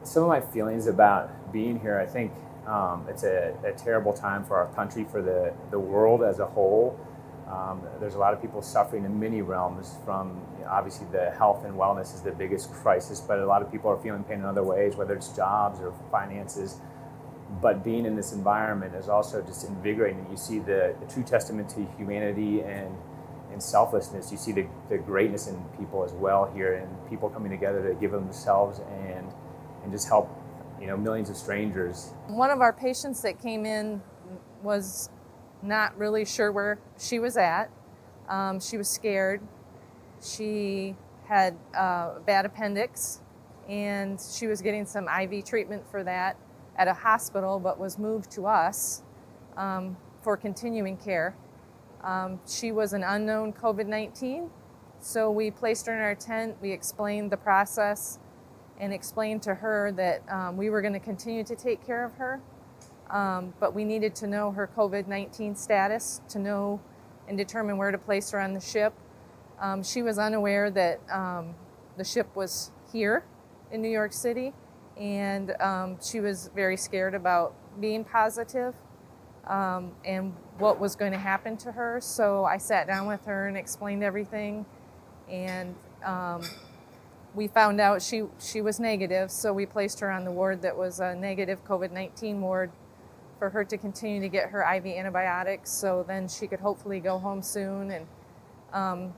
Some of my feelings about being here, I think it's a terrible time for our country, for the world as a whole. There's a lot of people suffering in many realms from, obviously the health and wellness is the biggest crisis, but a lot of people are feeling pain in other ways, whether it's jobs or finances. But being in this environment is also just invigorating. You see the true testament to humanity and selflessness. You see the greatness in people as well here, and people coming together to give themselves and just help, millions of strangers. One of our patients that came in was not really sure where she was at. She was scared. She had a bad appendix, and she was getting some IV treatment for that at a hospital, but was moved to us for continuing care. She was an unknown COVID-19, so we placed her in our tent. We explained the process and explained to her that we were going to continue to take care of her. but we needed to know her COVID-19 status to know and determine where to place her on the ship. She was unaware that the ship was here in New York City, and she was very scared about being positive and what was going to happen to her. So I sat down with her and explained everything, and we found out she was negative, so we placed her on the ward that was a negative COVID-19 ward for her to continue to get her IV antibiotics, so then she could hopefully go home soon. And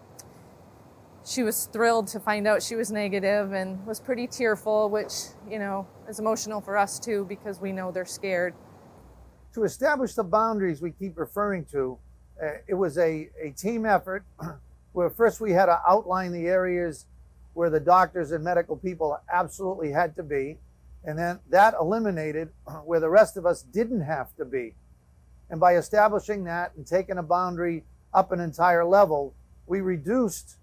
she was thrilled to find out she was negative and was pretty tearful, which, you know, is emotional for us too, because we know they're scared. To establish the boundaries we keep referring to, it was a team effort where first we had to outline the areas where the doctors and medical people absolutely had to be, and then that eliminated where the rest of us didn't have to be. And by establishing that and taking a boundary up an entire level, we reduced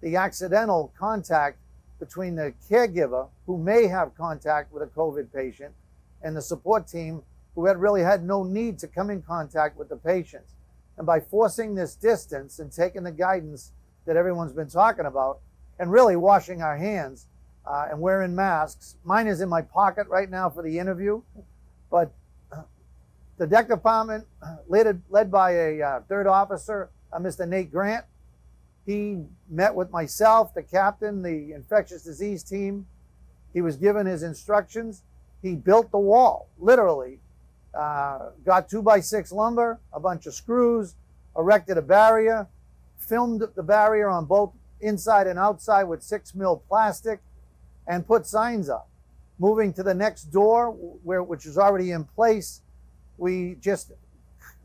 the accidental contact between the caregiver who may have contact with a COVID patient and the support team who really had no need to come in contact with the patients. And by forcing this distance and taking the guidance that everyone's been talking about and really washing our hands and wearing masks. Mine is in my pocket right now for the interview, but the deck department led by a third officer, Mr. Nate Grant, he met with myself, the captain, the infectious disease team. He was given his instructions. He built the wall, literally. Got 2x6 lumber, a bunch of screws, erected a barrier, filmed the barrier on both inside and outside with 6 mil plastic, and put signs up. Moving to the next door, which is already in place, we just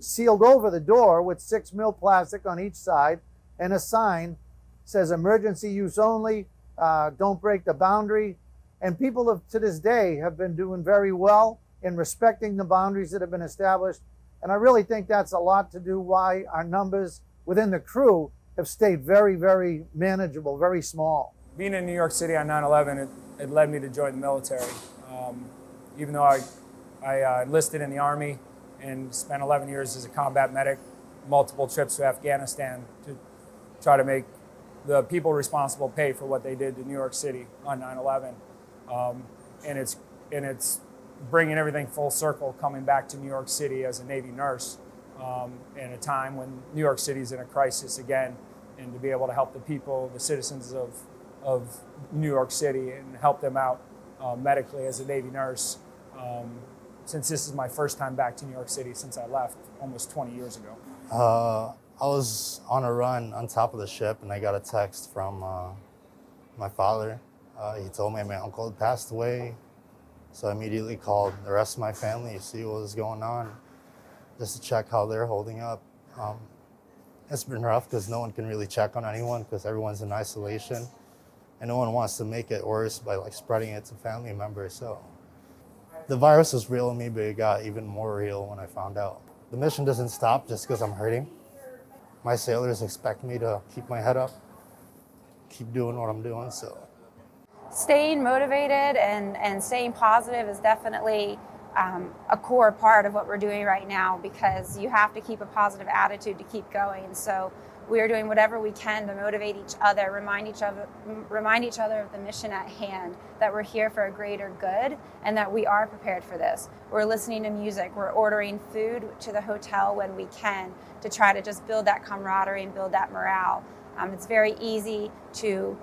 sealed over the door with 6 mil plastic on each side, and a sign says emergency use only, don't break the boundary. And people to this day have been doing very well in respecting the boundaries that have been established. And I really think that's a lot to do why our numbers within the crew have stayed very, very manageable, very small. Being in New York City on 9/11, it led me to join the military. Even though I enlisted in the Army and spent 11 years as a combat medic, multiple trips to Afghanistan to try to make the people responsible pay for what they did to New York City on 9/11. And it's bringing everything full circle, coming back to New York City as a Navy nurse in a time when New York City is in a crisis again, and to be able to help the people, the citizens of New York City, and help them out medically as a Navy nurse, since this is my first time back to New York City since I left almost 20 years ago. I was on a run on top of the ship, and I got a text from my father. He told me my uncle had passed away, so I immediately called the rest of my family to see what was going on, just to check how they're holding up. It's been rough because no one can really check on anyone because everyone's in isolation, and no one wants to make it worse by spreading it to family members. So the virus was real in me, but it got even more real when I found out. The mission doesn't stop just because I'm hurting. My sailors expect me to keep my head up, keep doing what I'm doing. So staying motivated and staying positive is definitely a core part of what we're doing right now, because you have to keep a positive attitude to keep going. So we are doing whatever we can to motivate each other, remind each other of the mission at hand, that we're here for a greater good and that we are prepared for this. We're listening to music, we're ordering food to the hotel when we can to try to just build that camaraderie and build that morale. It's very easy to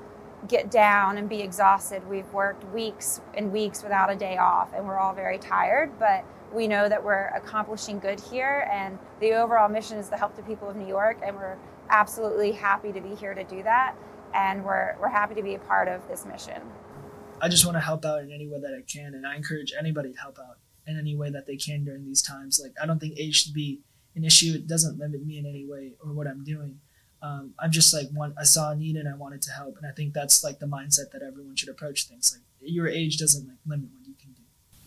get down and be exhausted. We've worked weeks and weeks without a day off, and we're all very tired, but we know that we're accomplishing good here, and the overall mission is to help the people of New York, and we're absolutely happy to be here to do that, and we're happy to be a part of this mission. I just want to help out in any way that I can, and I encourage anybody to help out in any way that they can during these times. I don't think age should be an issue. It doesn't limit me in any way or what I'm doing. I'm just I saw a need and I wanted to help, and I think that's the mindset that everyone should approach things. Your age doesn't limit what you can do.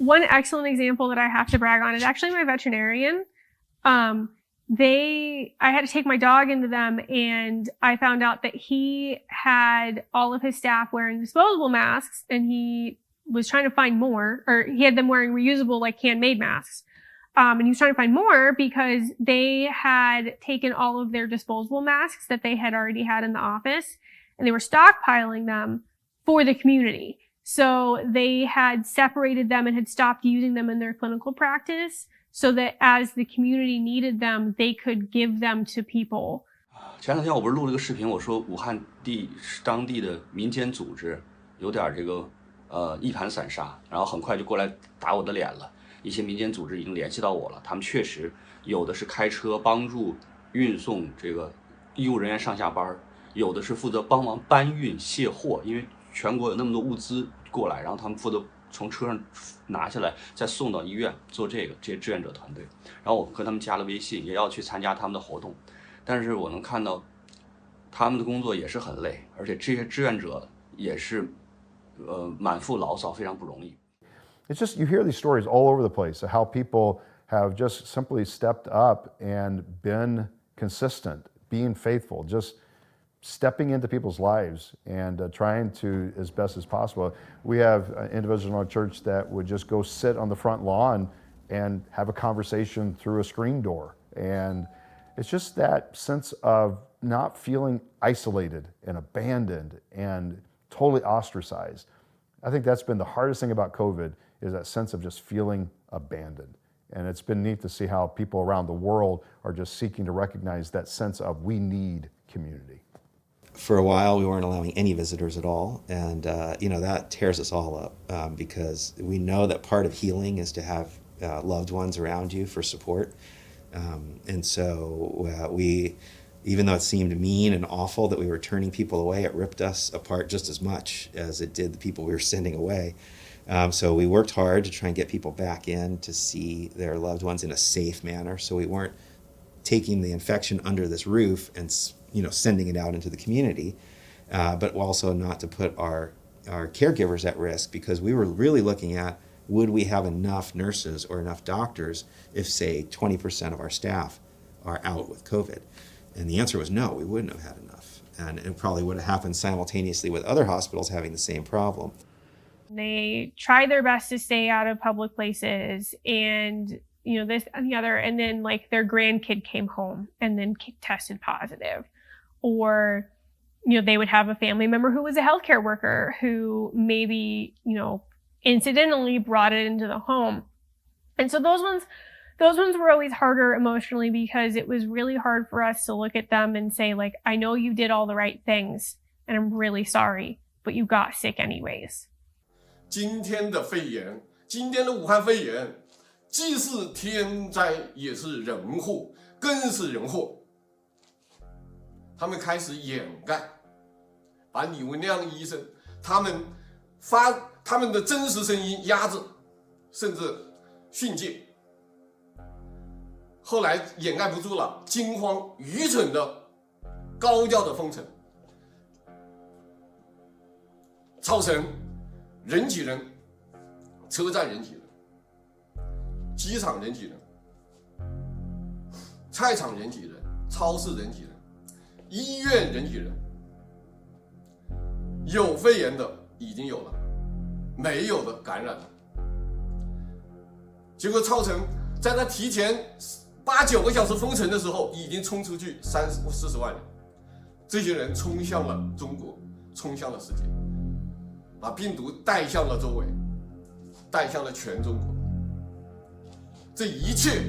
One excellent example that I have to brag on is actually my veterinarian. I had to take my dog into them, and I found out that he had all of his staff wearing disposable masks, and he was trying to find more, or he had them wearing reusable handmade masks. And he was trying to find more because they had taken all of their disposable masks that they had already had in the office, and they were stockpiling them for the community. So they had separated them and had stopped using them in their clinical practice so that as the community needed them, they could give them to people. 前两天我不是录了个视频，我说武汉当地的民间组织有点这个一盘散沙，然后很快就过来打我的脸了。一些民间组织已经联系到我了，他们确实有的是开车帮助运送这个医务人员上下班，有的是负责帮忙搬运卸货，因为全国有那么多物资过来，然后他们负责从车上拿下来，再送到医院做这些志愿者团队。然后我和他们加了微信，也要去参加他们的活动，但是我能看到他们的工作也是很累，而且这些志愿者也是满腹牢骚，非常不容易。It's just, you hear these stories all over the place of how people have just simply stepped up and been consistent, being faithful, just stepping into people's lives and trying to, as best as possible. We have individuals in our church that would just go sit on the front lawn and have a conversation through a screen door. And it's just that sense of not feeling isolated and abandoned and totally ostracized. I think that's been the hardest thing about COVID, is that sense of just feeling abandoned. And it's been neat to see how people around the world are just seeking to recognize that sense of we need community. For a while, we weren't allowing any visitors at all, and that tears us all up because we know that part of healing is to have loved ones around you for support. And so we, even though it seemed mean and awful that we were turning people away, it ripped us apart just as much as it did the people we were sending away. So we worked hard to try and get people back in to see their loved ones in a safe manner, so we weren't taking the infection under this roof and sending it out into the community, but also not to put our caregivers at risk, because we were really looking at, would we have enough nurses or enough doctors if, say, 20% of our staff are out with COVID? And the answer was no, we wouldn't have had enough. And it probably would have happened simultaneously with other hospitals having the same problem. They tried their best to stay out of public places and, this and the other. And then like their grandkid came home and then tested positive. Or, they would have a family member who was a healthcare worker who maybe, incidentally brought it into the home. And so those ones were always harder emotionally, because it was really hard for us to look at them and say, like, I know you did all the right things and I'm really sorry, but you got sick anyways. 今天的肺炎，今天的武汉肺炎，既是天灾，也是人祸，更是人祸。他们开始掩盖，把李文亮医生他们的真实声音压制，甚至训诫。后来掩盖不住了，惊慌愚蠢的高调的封城，造成人挤人，车站人挤人，机场人挤人，菜场人挤人，超市人挤人，医院人挤人。有肺炎的已经有了，没有的感染了，结果造成在他提前8、9个小时封城的时候，已经冲出去30、40万人。这些人冲向了中国，冲向了世界，把病毒带向了周围，带向了全中国。这一切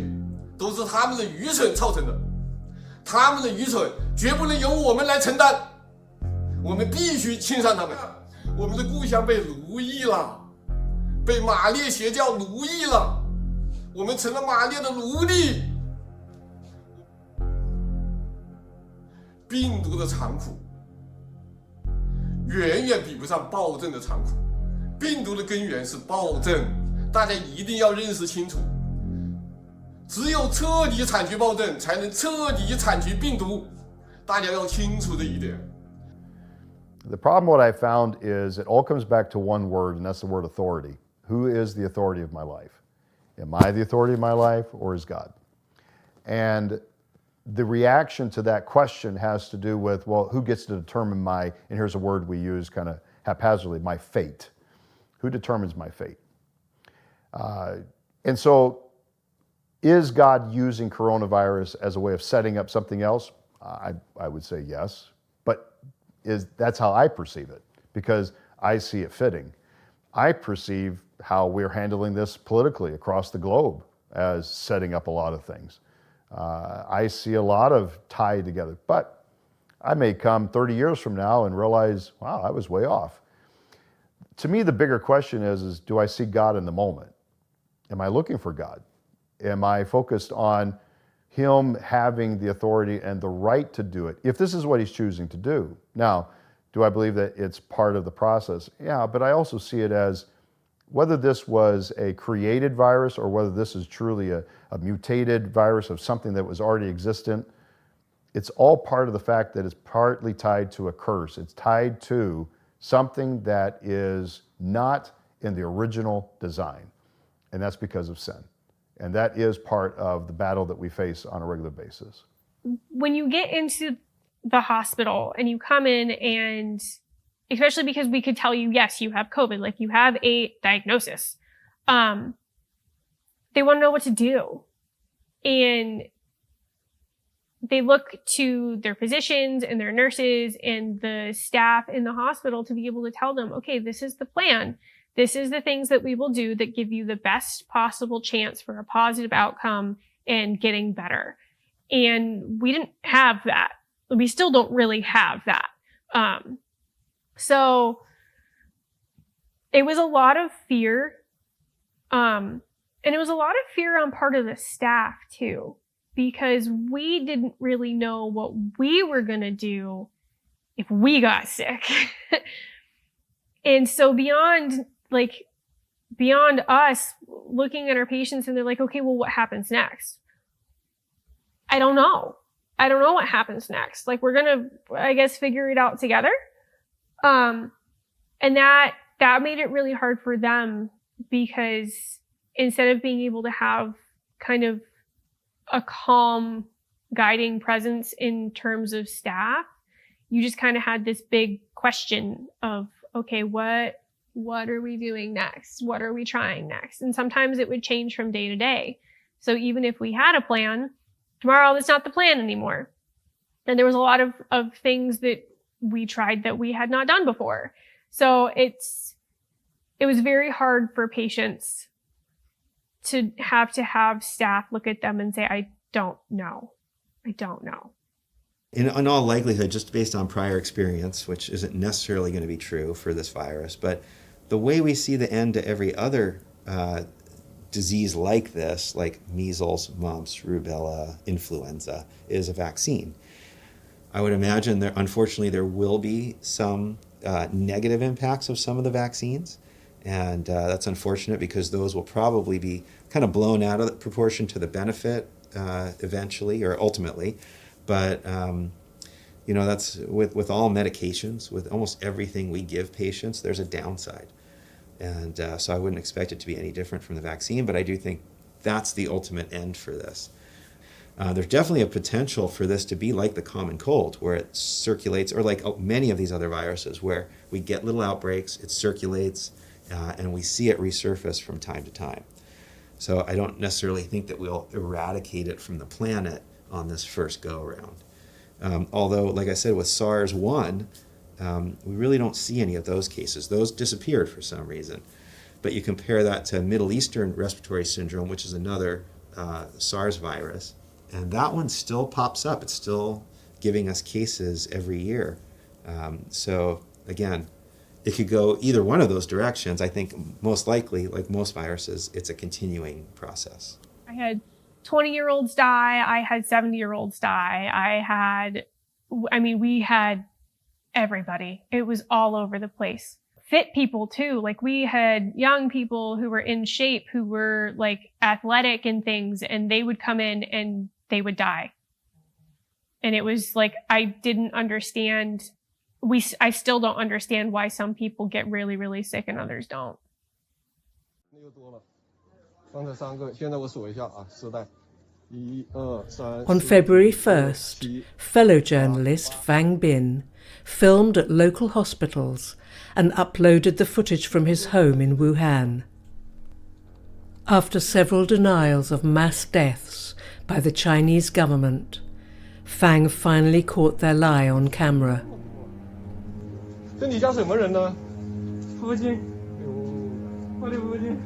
都是他们的愚蠢造成的，他们的愚蠢绝不能由我们来承担，我们必须清算他们。我们的故乡被奴役了，被马列邪教奴役了，我们成了马列的奴隶。病毒的残酷远远比不上暴政的残酷，病毒的根源是暴政，大家一定要认识清楚。只有彻底铲除暴政，才能彻底铲除病毒，大家要清楚这一点。The problem what I found is it all comes back to one word, and that's the word authority. Who is the authority of my life? Am I the authority of my life, or is God? And the reaction to that question has to do with, well, who gets to determine my, and here's a word we use kind of haphazardly, my fate. Who determines my fate? And so Is God using coronavirus as a way of setting up something else? I would say yes, but that's how I perceive it, because I see it fitting. I perceive how we're handling this politically across the globe as setting up a lot of things. I see a lot of tied together, but I may come 30 years from now and realize, wow, I was way off. To me, the bigger question is do I see God in the moment? Am I looking for God? Am I focused on Him having the authority and the right to do it, if this is what He's choosing to do? Now, do I believe that it's part of the process? Yeah, but I also see it as whether this was a created virus or whether this is truly a mutated virus of something that was already existent, it's all part of the fact that it's partly tied to a curse. It's tied to something that is not in the original design, and that's because of sin. And that is part of the battle that we face on a regular basis. When you get into the hospital and you come in, and especially because we could tell you, yes, you have COVID, like you have a diagnosis, they want to know what to do. And they look to their physicians and their nurses and the staff in the hospital to be able to tell them, okay, this is the plan. This is the things that we will do that give you the best possible chance for a positive outcome and getting better. And we didn't have that. We still don't really have that. So it was a lot of fear. And it was a lot of fear on part of the staff too, because we didn't really know what we were going to do if we got sick. And so beyond us looking at our patients and they're like, okay, well, what happens next? I don't know. I don't know what happens next. Like, we're going to, I guess, figure it out together. And that made it really hard for them, because instead of being able to have kind of a calm guiding presence in terms of staff, you just kind of had this big question of, okay, what are we doing next? What are we trying next? And sometimes it would change from day to day. So even if we had a plan, tomorrow that's not the plan anymore. And there was a lot of things that we tried that we had not done before. So it was very hard for patients to have staff look at them and say, I don't know. I don't know. In all likelihood, just based on prior experience, which isn't necessarily going to be true for this virus, but the way we see the end to every other disease like this, like measles, mumps, rubella, influenza, is a vaccine. I would imagine unfortunately, there will be some negative impacts of some of the vaccines. And that's unfortunate, because those will probably be kind of blown out of proportion to the benefit eventually or ultimately. But, that's with all medications, with almost everything we give patients, there's a downside. And so I wouldn't expect it to be any different from the vaccine, but I do think that's the ultimate end for this. There's definitely a potential for this to be like the common cold, where it circulates, or like many of these other viruses, where we get little outbreaks, it circulates, and we see it resurface from time to time. So I don't necessarily think that we'll eradicate it from the planet on this first go-around. Although, like I said, with SARS-1, we really don't see any of those cases. Those disappeared for some reason. But you compare that to Middle Eastern respiratory syndrome, which is another SARS virus, and that one still pops up. It's still giving us cases every year. So again, it could go either one of those directions. I think most likely, like most viruses, it's a continuing process. I had 20-year-olds die. I had 70-year-olds die. We had everybody. It was all over the place. Fit people too. Like, we had young people who were in shape, who were like athletic and things, and they would come in and they would die. And it was like, I didn't understand. I still don't understand why some people get really, really sick and others don't. On February 1st, fellow journalist Fang Bin filmed at local hospitals and uploaded the footage from his home in Wuhan. After several denials of mass deaths by the Chinese government, Fang finally caught their lie on camera. 这你家什么人呢？父亲，我的父亲。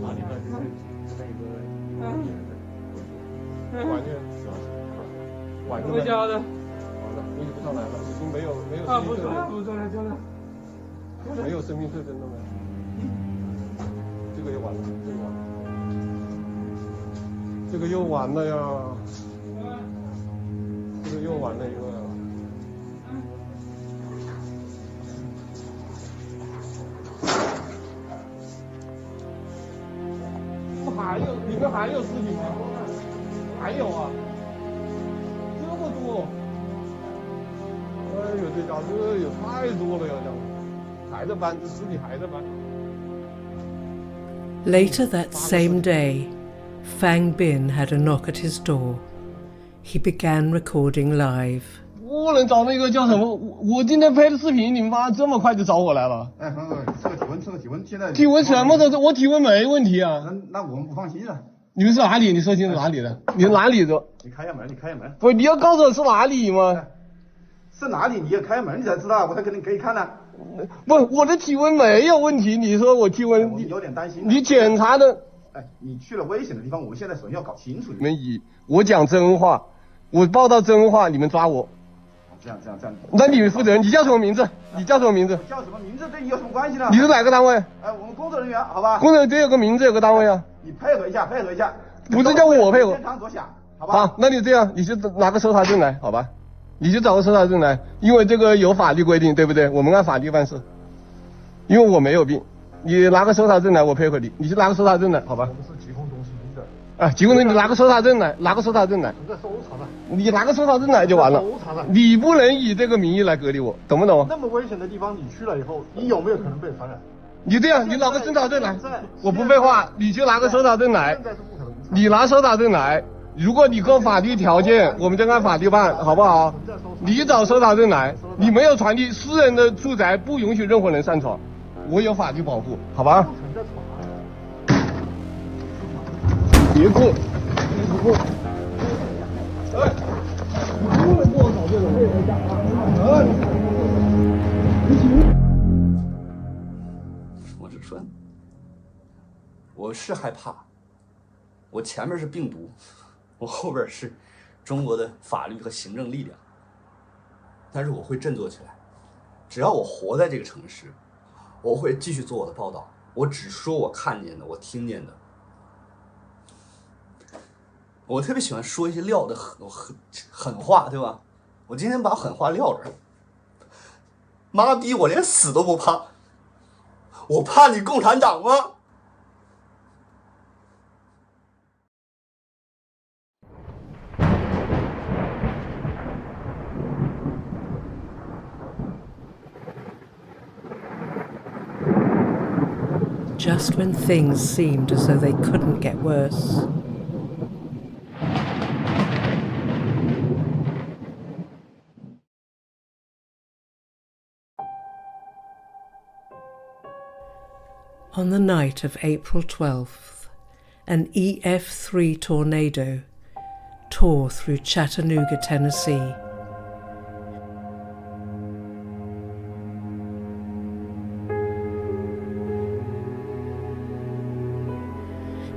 完全是吧？完我家的。完了，估计不上来了，已经没有不上来，真的。没有生命特征了吗？这个也完了，这个又完了呀，这个又完了一个呀。还有里面还有尸体吗？还有啊，这么多！哎呦，这家伙也太多了呀，这样还在搬，这尸体还在搬。Later that same day, Fang Bin had a knock at his door. He began recording live. 不能找那个叫什么？我今天拍的视频，你们妈这么快就找我来了？哎，这个体温，现在体温什么的？我体温没问题啊。那我们不放心啊。你们是哪里？你说清楚哪里的？你是哪里的？你开下门，你开下门。不，你要告诉我是哪里吗？是哪里？你要开门，你才知道，我才给你看呢。不，我的体温没有问题。你说我体温，你有点担心。你检查的？哎，你去了危险的地方，我们现在首先要搞清楚。你们我讲真话，我报道真话，你们抓我。这样。那你们负责人，你叫什么名字？你叫什么名字？叫什么名字对你有什么关系呢？你是哪个单位？哎，我们工作人员，好吧。工作人员有个名字，有个单位啊。你配合一下。不是叫我配合。先场所想，好吧。好，那你这样，你就拿个搜查证来，好吧？你就找个搜查证来，因为这个有法律规定，对不对？我们按法律办事。因为我没有病，你拿个搜查证来，我配合你。你就拿个搜查证来，好吧？我们是疾控中心的。啊，疾控中心，你拿个搜查证来，拿个搜查证来。我在搜查呢。你拿个搜查证来就完了。搜查呢。你不能以这个名义来隔离我，懂不懂？那么危险的地方，你去了以后，你有没有可能被传染？你这样，你拿个搜查证来，我不废话，你就拿个搜查证来。你拿搜查证来，如果你够法律条件，我们就按法律办，好不好？你找搜查证来，你没有传递，私人的住宅不允许任何人上闯，我有法律保护，好吧？别过，哎，你不能过早这种配合下啊！我只说，我是害怕，我前面是病毒，我后边是中国的法律和行政力量，但是我会振作起来。只要我活在这个城市，我会继续做我的报道，我只说我看见的，我听见的。我特别喜欢说一些撂的狠话，对吧？我今天把狠话撂这儿。妈逼，我连死都不怕，我怕你共产党吗？Just when things seemed as though they couldn't get worse. On the night of April 12th, an EF3 tornado tore through Chattanooga, Tennessee.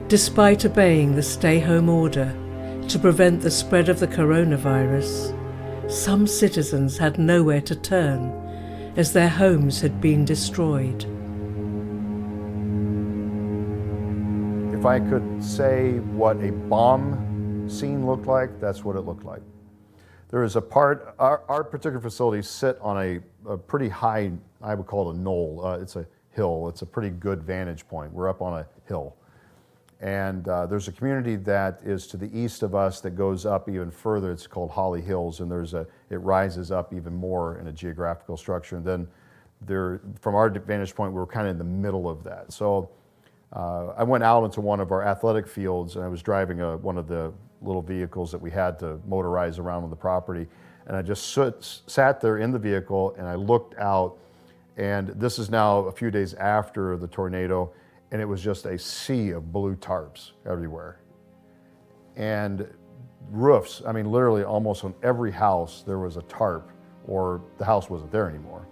Despite obeying the stay-home order to prevent the spread of the coronavirus, some citizens had nowhere to turn as their homes had been destroyed. If I could say what a bomb scene looked like, that's what it looked like. There is a part, our particular facilities sit on a pretty high, I would call it a knoll. It's a hill. It's a pretty good vantage point. We're up on a hill. And there's a community that is to the east of us that goes up even further. It's called Holly Hills, and it rises up even more in a geographical structure. And then from our vantage point, we're kind of in the middle of that. So I went out into one of our athletic fields, and I was driving one of the little vehicles that we had to motorize around on the property. And I just sat there in the vehicle, and I looked out, and this is now a few days after the tornado, and it was just a sea of blue tarps everywhere. And roofs, I mean, literally almost on every house there was a tarp, or the house wasn't there anymore.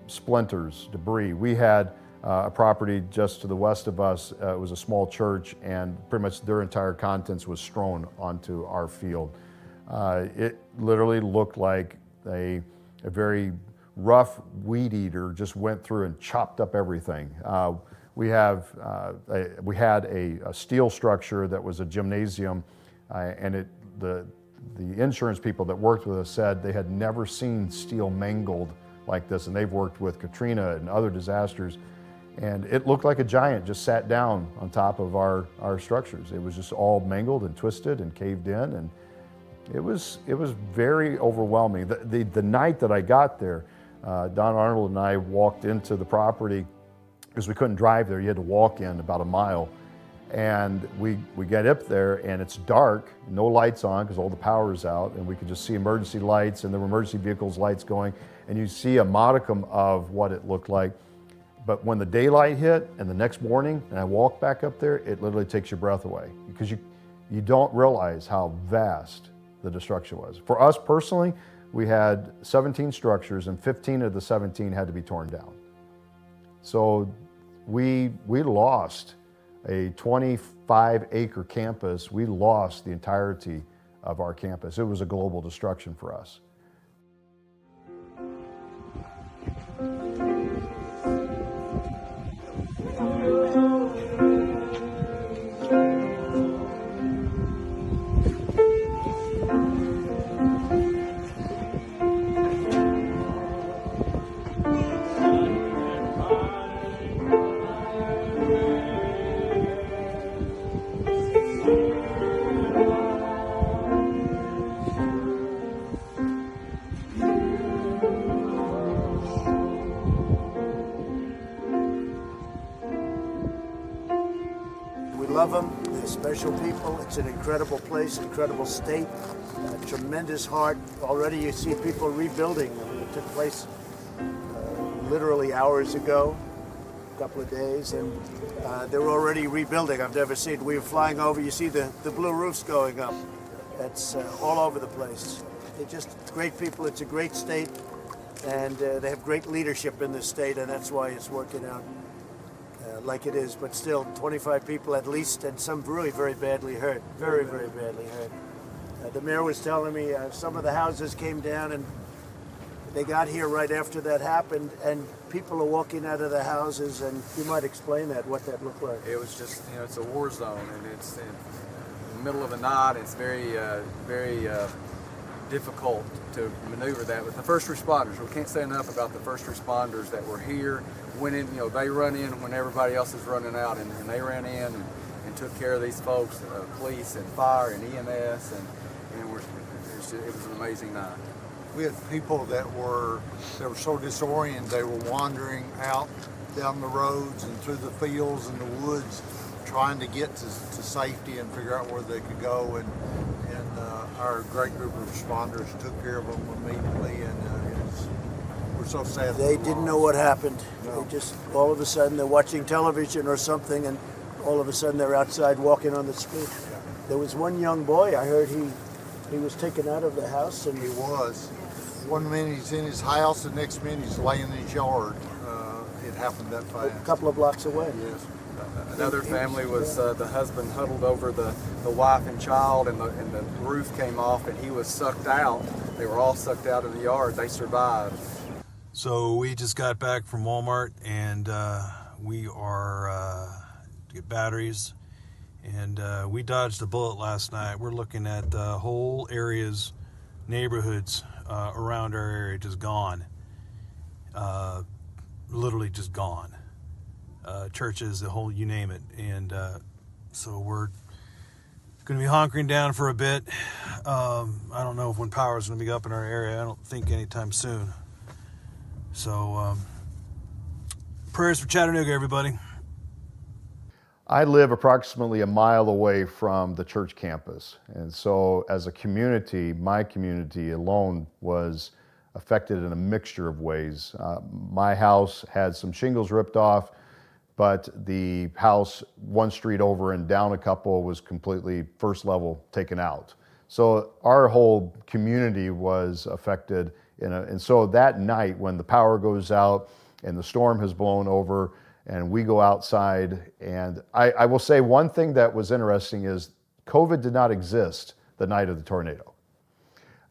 Splinters, debris. We had a property just to the west of us. It was a small church, and pretty much their entire contents was strewn onto our field. It literally looked like a very rough weed eater just went through and chopped up everything. We had a steel structure that was a gymnasium, and the insurance people that worked with us said they had never seen steel mangled like this, and they've worked with Katrina and other disasters, and it looked like a giant just sat down on top of our structures. It was just all mangled and twisted and caved in, and it was very overwhelming. The night that I got there, Don Arnold and I walked into the property because we couldn't drive there. You had to walk in about a mile. And we get up there and it's dark, no lights on because all the power is out, and we could just see emergency lights, and there were emergency vehicles lights going, and you see a modicum of what it looked like. But when the daylight hit and the next morning and I walked back up there, it literally takes your breath away because you don't realize how vast the destruction was. For us personally, we had 17 structures, and 15 of the 17 had to be torn down. So we lost a 25-acre campus. We lost the entirety of our campus. It was a global destruction for us. Love them. They're special people. It's an incredible place, incredible state, a tremendous heart. Already you see people rebuilding. It took place literally hours ago, a couple of days, and they were already rebuilding. I've never seen. We were flying over. You see the blue roofs going up. That's all over the place. They're just great people. It's a great state, and they have great leadership in this state, and that's why it's working out like it is. But still, 25 people at least, and some really very badly hurt. Very, very badly hurt. The mayor was telling me some of the houses came down, and they got here right after that happened, and people are walking out of the houses, and you might explain that, what that looked like. It was just, it's a war zone, and it's in the middle of the night. It's very, very difficult to maneuver that. With the first responders, we can't say enough about the first responders that were here. Went in, they run in when everybody else is running out, and they ran in and took care of these folks, police and fire and EMS, and it was an amazing night. We had people that were so disoriented, they were wandering out down the roads and through the fields and the woods, trying to get to safety and figure out where they could go. And our great group of responders took care of them immediately, and we're so sad. They didn't know what happened. No. They just, all of a sudden, they're watching television or something, and all of a sudden they're outside walking on the street. Yeah. There was one young boy, I heard he was taken out of the house. And he was. One minute he's in his house, the next minute he's laying in his yard. It happened that fast. A couple of blocks away. Yes. Another family was the husband huddled over the wife and child, and the roof came off, and he was sucked out. They were all sucked out of the yard. They survived. So we just got back from Walmart, and we are to get batteries, and we dodged a bullet last night. We're looking at the whole areas, neighborhoods around our area just gone, literally just gone. Churches, the whole, you name it. And so we're going to be hunkering down for a bit. I don't know when power is going to be up in our area. I don't think anytime soon. So prayers for Chattanooga, everybody. I live approximately a mile away from the church campus. And so as a community, my community alone was affected in a mixture of ways. My house had some shingles ripped off. but the house one street over and down a couple was completely first level taken out. So our whole community was affected, and so that night when the power goes out and the storm has blown over and we go outside, and I will say one thing that was interesting is COVID did not exist the night of the tornado.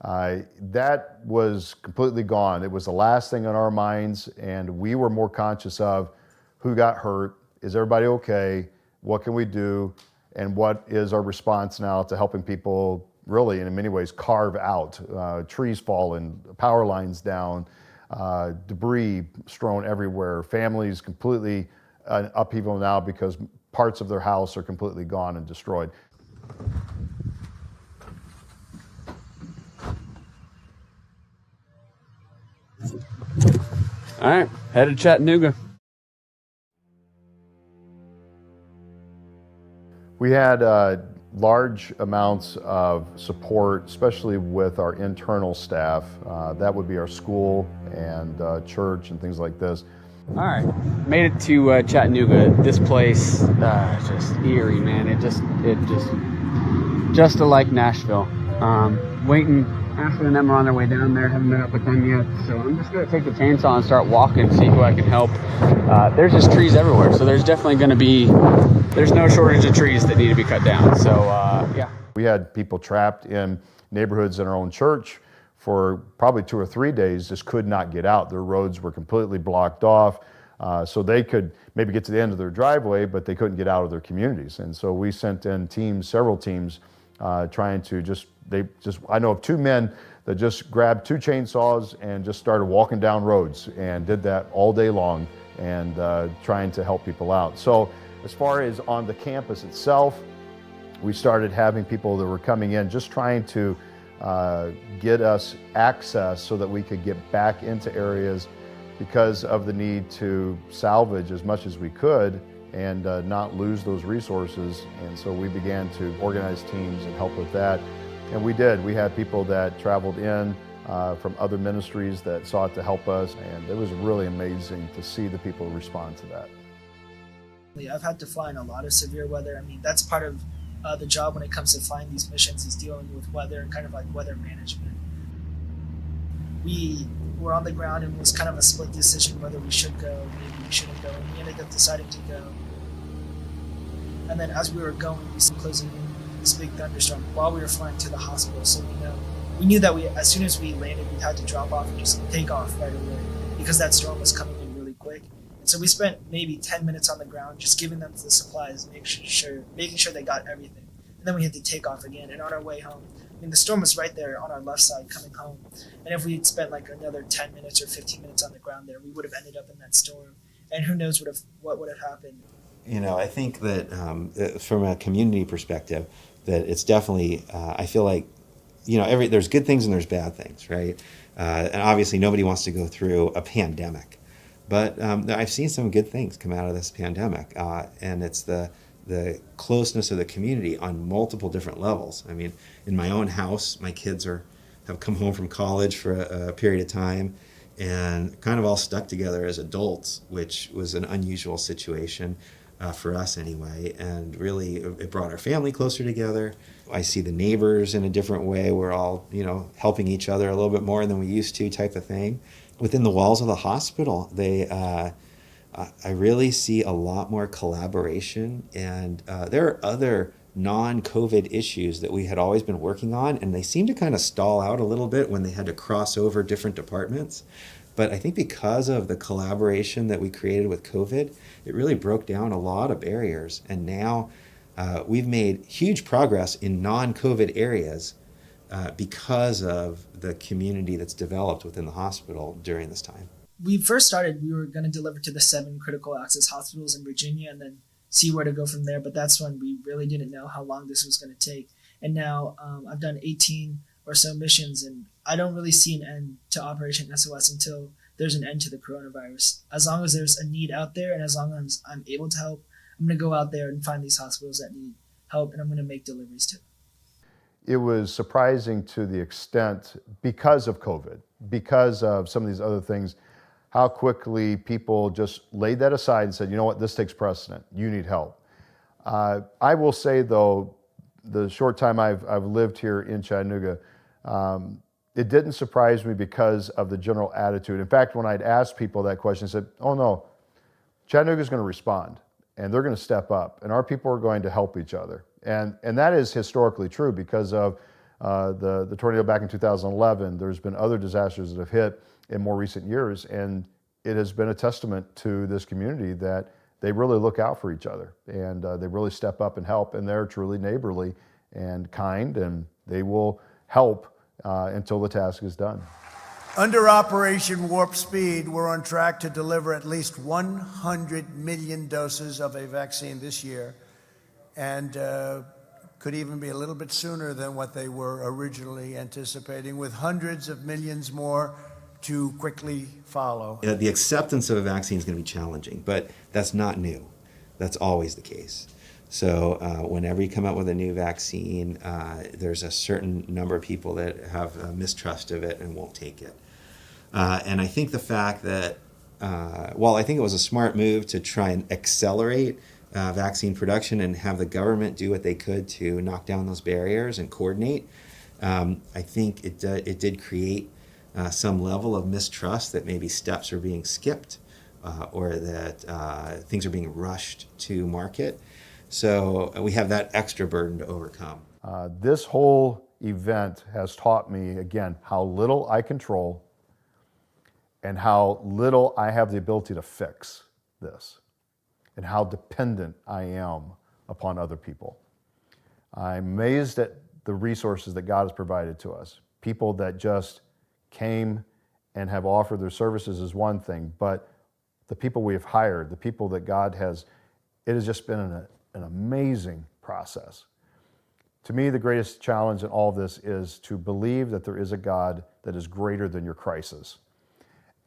That was completely gone. It was the last thing on our minds, and we were more conscious of who got hurt, is everybody okay, what can we do, and what is our response now to helping people really, in many ways, carve out trees falling, power lines down, debris strewn everywhere, families completely upheaval now because parts of their house are completely gone and destroyed. All right, headed to Chattanooga. We had large amounts of support, especially with our internal staff. That would be our school and church and things like this. All right, made it to Chattanooga. This place, just eerie, man. It just like Nashville. Waiting. Ashley and them are on their way down there. Haven't met up with them yet, so I'm just gonna take the chainsaw and start walking, see who I can help. There's just trees everywhere, so there's definitely gonna be. There's no shortage of trees that need to be cut down. So yeah. We had people trapped in neighborhoods in our own church for probably 2 or 3 days, just could not get out. Their roads were completely blocked off, so they could maybe get to the end of their driveway, but they couldn't get out of their communities. And so we sent in teams, several teams, trying to I know of 2 men that just grabbed 2 chainsaws and just started walking down roads and did that all day long and trying to help people out. So as far as on the campus itself, we started having people that were coming in just trying to get us access so that we could get back into areas because of the need to salvage as much as we could and not lose those resources. And so we began to organize teams and help with that. And we did. We had people that traveled in from other ministries that sought to help us, and it was really amazing to see the people respond to that. I've had to fly in a lot of severe weather. I mean, that's part of the job when it comes to flying these missions, is dealing with weather and kind of like weather management. We were on the ground and it was kind of a split decision whether we should go, maybe we shouldn't go, and we ended up deciding to go. And then as we were going, we saw closing in this big thunderstorm while we were flying to the hospital. So we knew that as soon as we landed, we had to drop off and just take off right away because that storm was coming in really quick. And so we spent maybe 10 minutes on the ground, just giving them the supplies, making sure they got everything. And then we had to take off again. And on our way home, I mean, the storm was right there on our left side coming home. And if we had spent like another 10 minutes or 15 minutes on the ground there, we would have ended up in that storm. And who knows what would have happened. You know, I think that from a community perspective, that it's definitely, I feel like, you know, there's good things and there's bad things, right? And obviously nobody wants to go through a pandemic. But I've seen some good things come out of this pandemic, and it's the closeness of the community on multiple different levels. I mean, in my own house, my kids have come home from college for a period of time and kind of all stuck together as adults, which was an unusual situation for us anyway, and really it brought our family closer together. I see the neighbors in a different way. We're all, you know, helping each other a little bit more than we used to, type of thing. Within the walls of the hospital, I really see a lot more collaboration, and there are other non-COVID issues that we had always been working on, and they seem to kind of stall out a little bit when they had to cross over different departments. But I think because of the collaboration that we created with COVID, it really broke down a lot of barriers, and now we've made huge progress in non-COVID areas because of the community that's developed within the hospital during this time. We first started, we were going to deliver to the 7 critical access hospitals in Virginia and then see where to go from there. But that's when we really didn't know how long this was going to take. And now I've done 18 or so missions, and I don't really see an end to Operation SOS until there's an end to the coronavirus. As long as there's a need out there and as long as I'm able to help, I'm going to go out there and find these hospitals that need help, and I'm going to make deliveries to them. It was surprising to the extent, because of COVID, because of some of these other things, how quickly people just laid that aside and said, you know what, this takes precedent. You need help. I will say, though, the short time I've lived here in Chattanooga, it didn't surprise me because of the general attitude. In fact, when I'd asked people that question, I said, oh no, Chattanooga's going to respond, and they're going to step up, and our people are going to help each other. And that is historically true because of the tornado back in 2011. There's been other disasters that have hit in more recent years, and it has been a testament to this community that they really look out for each other, and they really step up and help, and they're truly neighborly and kind, and they will help until the task is done. Under Operation Warp Speed, we're on track to deliver at least 100 million doses of a vaccine this year, and could even be a little bit sooner than what they were originally anticipating, with hundreds of millions more to quickly follow. The acceptance of a vaccine is going to be challenging, but that's not new. That's always the case. So whenever you come out with a new vaccine, there's a certain number of people that have a mistrust of it and won't take it. And I think the fact that, while I think it was a smart move to try and accelerate vaccine production and have the government do what they could to knock down those barriers and coordinate, I think it did create some level of mistrust that maybe steps are being skipped or that things are being rushed to market. So we have that extra burden to overcome. This whole event has taught me, again, how little I control and how little I have the ability to fix this, and how dependent I am upon other people. I'm amazed at the resources that God has provided to us. People that just came and have offered their services is one thing, but the people we have hired, the people that God has, it has just been an amazing process. To me, the greatest challenge in all of this is to believe that there is a God that is greater than your crisis,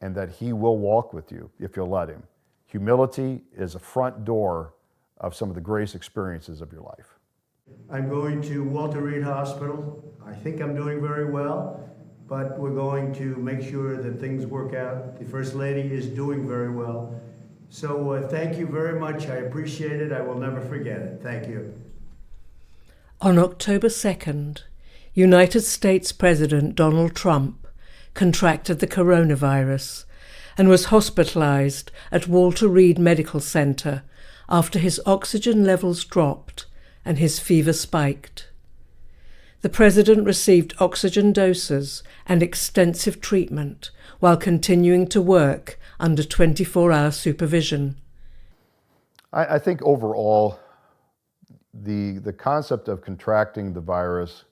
and that He will walk with you if you'll let Him. Humility is a front door of some of the greatest experiences of your life. I'm going to Walter Reed Hospital. I think I'm doing very well, but we're going to make sure that things work out. The First Lady is doing very well. So thank you very much. I appreciate it. I will never forget it. Thank you. On October 2nd, United States President Donald Trump contracted the coronavirus and was hospitalized at Walter Reed Medical Center after his oxygen levels dropped and his fever spiked. The president received oxygen doses and extensive treatment while continuing to work under 24-hour supervision. I think overall, the concept of contracting the virus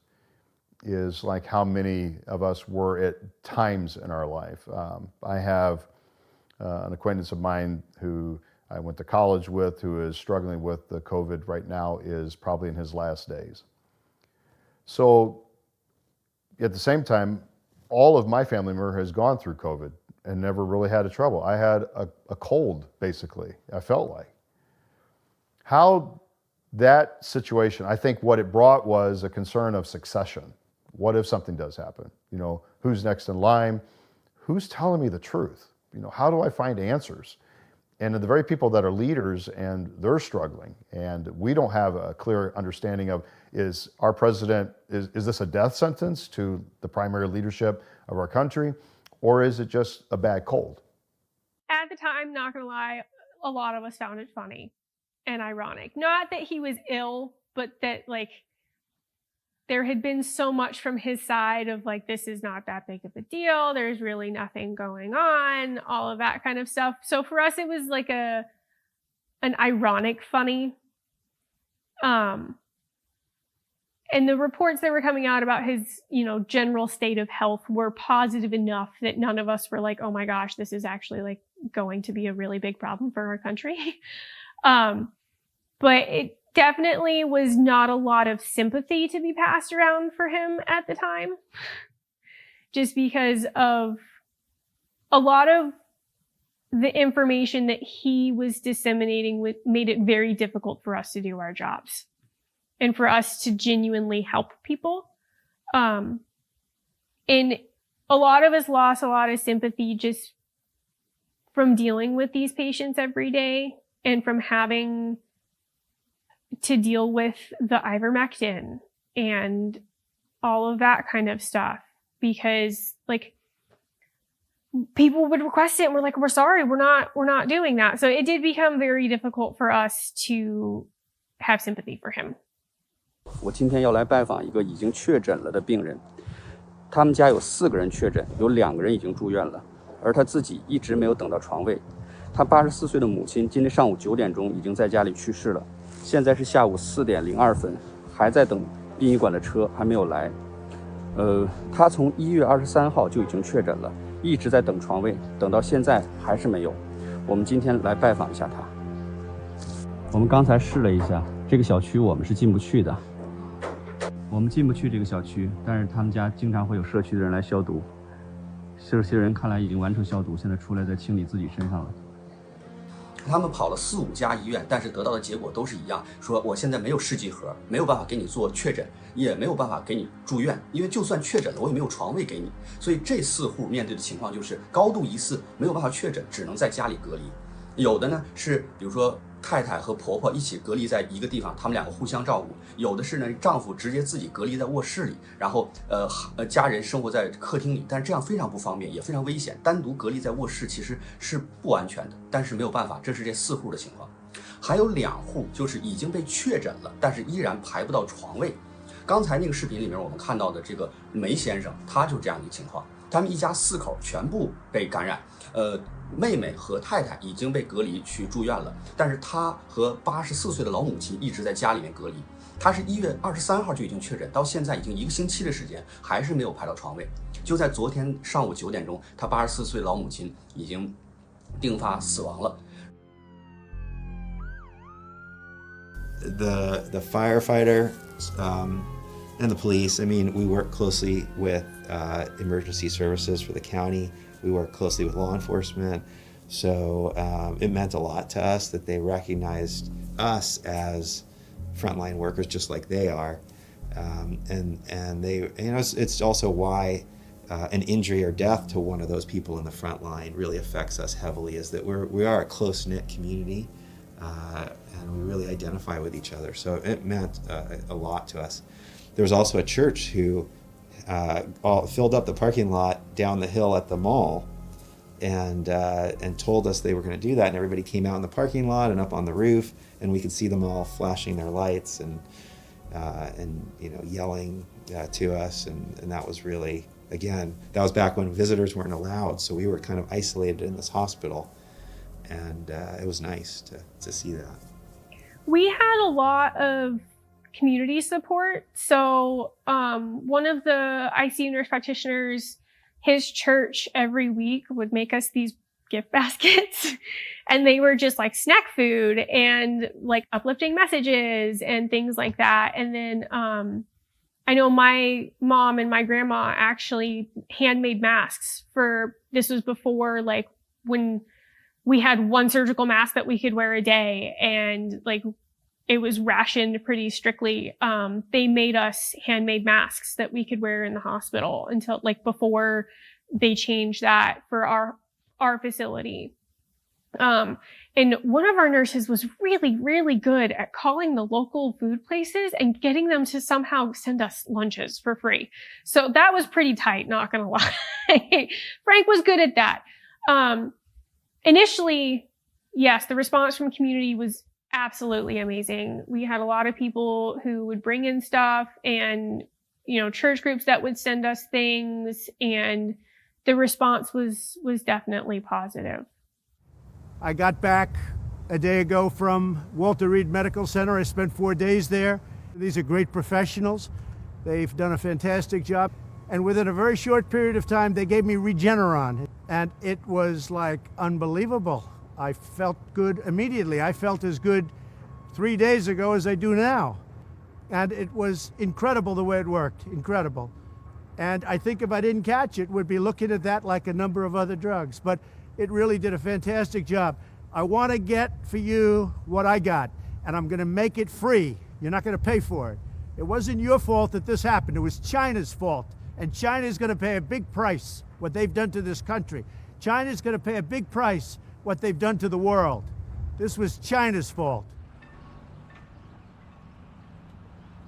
is like how many of us were at times in our life. I have an acquaintance of mine who I went to college with who is struggling with the COVID right now, is probably in his last days. So at the same time, all of my family member has gone through COVID and never really had a trouble. I had a cold, basically, I felt like. How that situation, I think what it brought was a concern of succession. What if something does happen? You know, who's next in line? Who's telling me the truth? You know, how do I find answers? And the very people that are leaders, and they're struggling, and we don't have a clear understanding of, is our president, is this a death sentence to the primary leadership of our country, or is it just a bad cold? At the time, not gonna lie, a lot of us found it funny and ironic. Not that he was ill, but that like there had been so much from his side of like, this is not that big of a deal. There's really nothing going on, all of that kind of stuff. So for us, it was like an ironic funny. And the reports that were coming out about his, you know, general state of health were positive enough that none of us were like, oh my gosh, this is actually like going to be a really big problem for our country. But it definitely was not a lot of sympathy to be passed around for him at the time, just because of a lot of the information that he was disseminating made it very difficult for us to do our jobs and for us to genuinely help people. And a lot of us lost a lot of sympathy just from dealing with these patients every day and from having to deal with the ivermectin and all of that kind of stuff, because like people would request it and we're like, we're sorry, we're not doing that. So it did become very difficult for us to have sympathy for him. 我今天要来拜访一个已经确诊了的病人，他们家有4个人确诊，有2个人已经住院了，而他自己一直没有等到床位。他84岁的母亲今天上午9点钟已经在家里去世了，现在是下午4点02分，还在等殡仪馆的车，还没有来。他从1月23号就已经确诊了，一直在等床位，等到现在还是没有。我们今天来拜访一下他。我们刚才试了一下，这个小区我们是进不去的。我们进不去这个小区，但是他们家经常会有社区的人来消毒。这些人看来已经完成消毒，现在出来在清理自己身上了。他们跑了4、5家医院，但是得到的结果都是一样，说我现在没有试剂盒，没有办法给你做确诊，也没有办法给你住院，因为就算确诊了，我也没有床位给你。所以这4户面对的情况就是高度疑似，没有办法确诊，只能在家里隔离。有的呢是比如说太太和婆婆一起隔离在一个地方，他们2个互相照顾；有的是呢丈夫直接自己隔离在卧室里，然后家人生活在客厅里，但是这样非常不方便，也非常危险。单独隔离在卧室其实是不安全的，但是没有办法，这是这4户的情况。还有2户就是已经被确诊了，但是依然排不到床位。刚才那个视频里面我们看到的这个梅先生，他就这样一个情况，他们一家4口全部被感染，妹妹和太太已经被隔离去住院了，但是他和84岁的老母亲一直在家里面隔离。他是1月23号就已经确诊，到现在已经1个星期的时间，还是没有排到床位。就在昨天上午9点钟，他84岁的老母亲已经病发死亡了。The firefighter and the police, I mean, we work closely with emergency services for the county. We work closely with law enforcement. So it meant a lot to us that they recognized us as frontline workers just like they are. And they, you know, it's also why an injury or death to one of those people in the front line really affects us heavily, is that we are a close-knit community and we really identify with each other. So it meant a lot to us. There was also a church who filled up the parking lot down the hill at the mall and told us they were going to do that, and everybody came out in the parking lot and up on the roof, and we could see them all flashing their lights and you know, yelling to us, and that was really, again, that was back when visitors weren't allowed, so we were kind of isolated in this hospital, and it was nice to see that. We had a lot of community support. So one of the ICU nurse practitioners, his church every week would make us these gift baskets, and they were just like snack food and like uplifting messages and things like that. And then I know my mom and my grandma actually handmade masks for, this was before like when we had one surgical mask that we could wear a day, and like it was rationed pretty strictly. They made us handmade masks that we could wear in the hospital until like before they changed that for our facility. And one of our nurses was really, really good at calling the local food places and getting them to somehow send us lunches for free. So that was pretty tight, not gonna lie. Frank was good at that. Initially, yes, the response from community was absolutely amazing. We had a lot of people who would bring in stuff, and, you know, church groups that would send us things, and the response was definitely positive. I got back a day ago from Walter Reed Medical Center. I spent 4 days there. These are great professionals. They've done a fantastic job. And within a very short period of time, they gave me Regeneron. And it was like unbelievable. I felt good immediately. I felt as good 3 days ago as I do now. And it was incredible the way it worked, incredible. And I think if I didn't catch it, we'd be looking at that like a number of other drugs. But it really did a fantastic job. I want to get for you what I got, and I'm going to make it free. You're not going to pay for it. It wasn't your fault that this happened. It was China's fault. And China's going to pay a big price, what they've done to this country. China's going to pay a big price what they've done to the world. This was China's fault.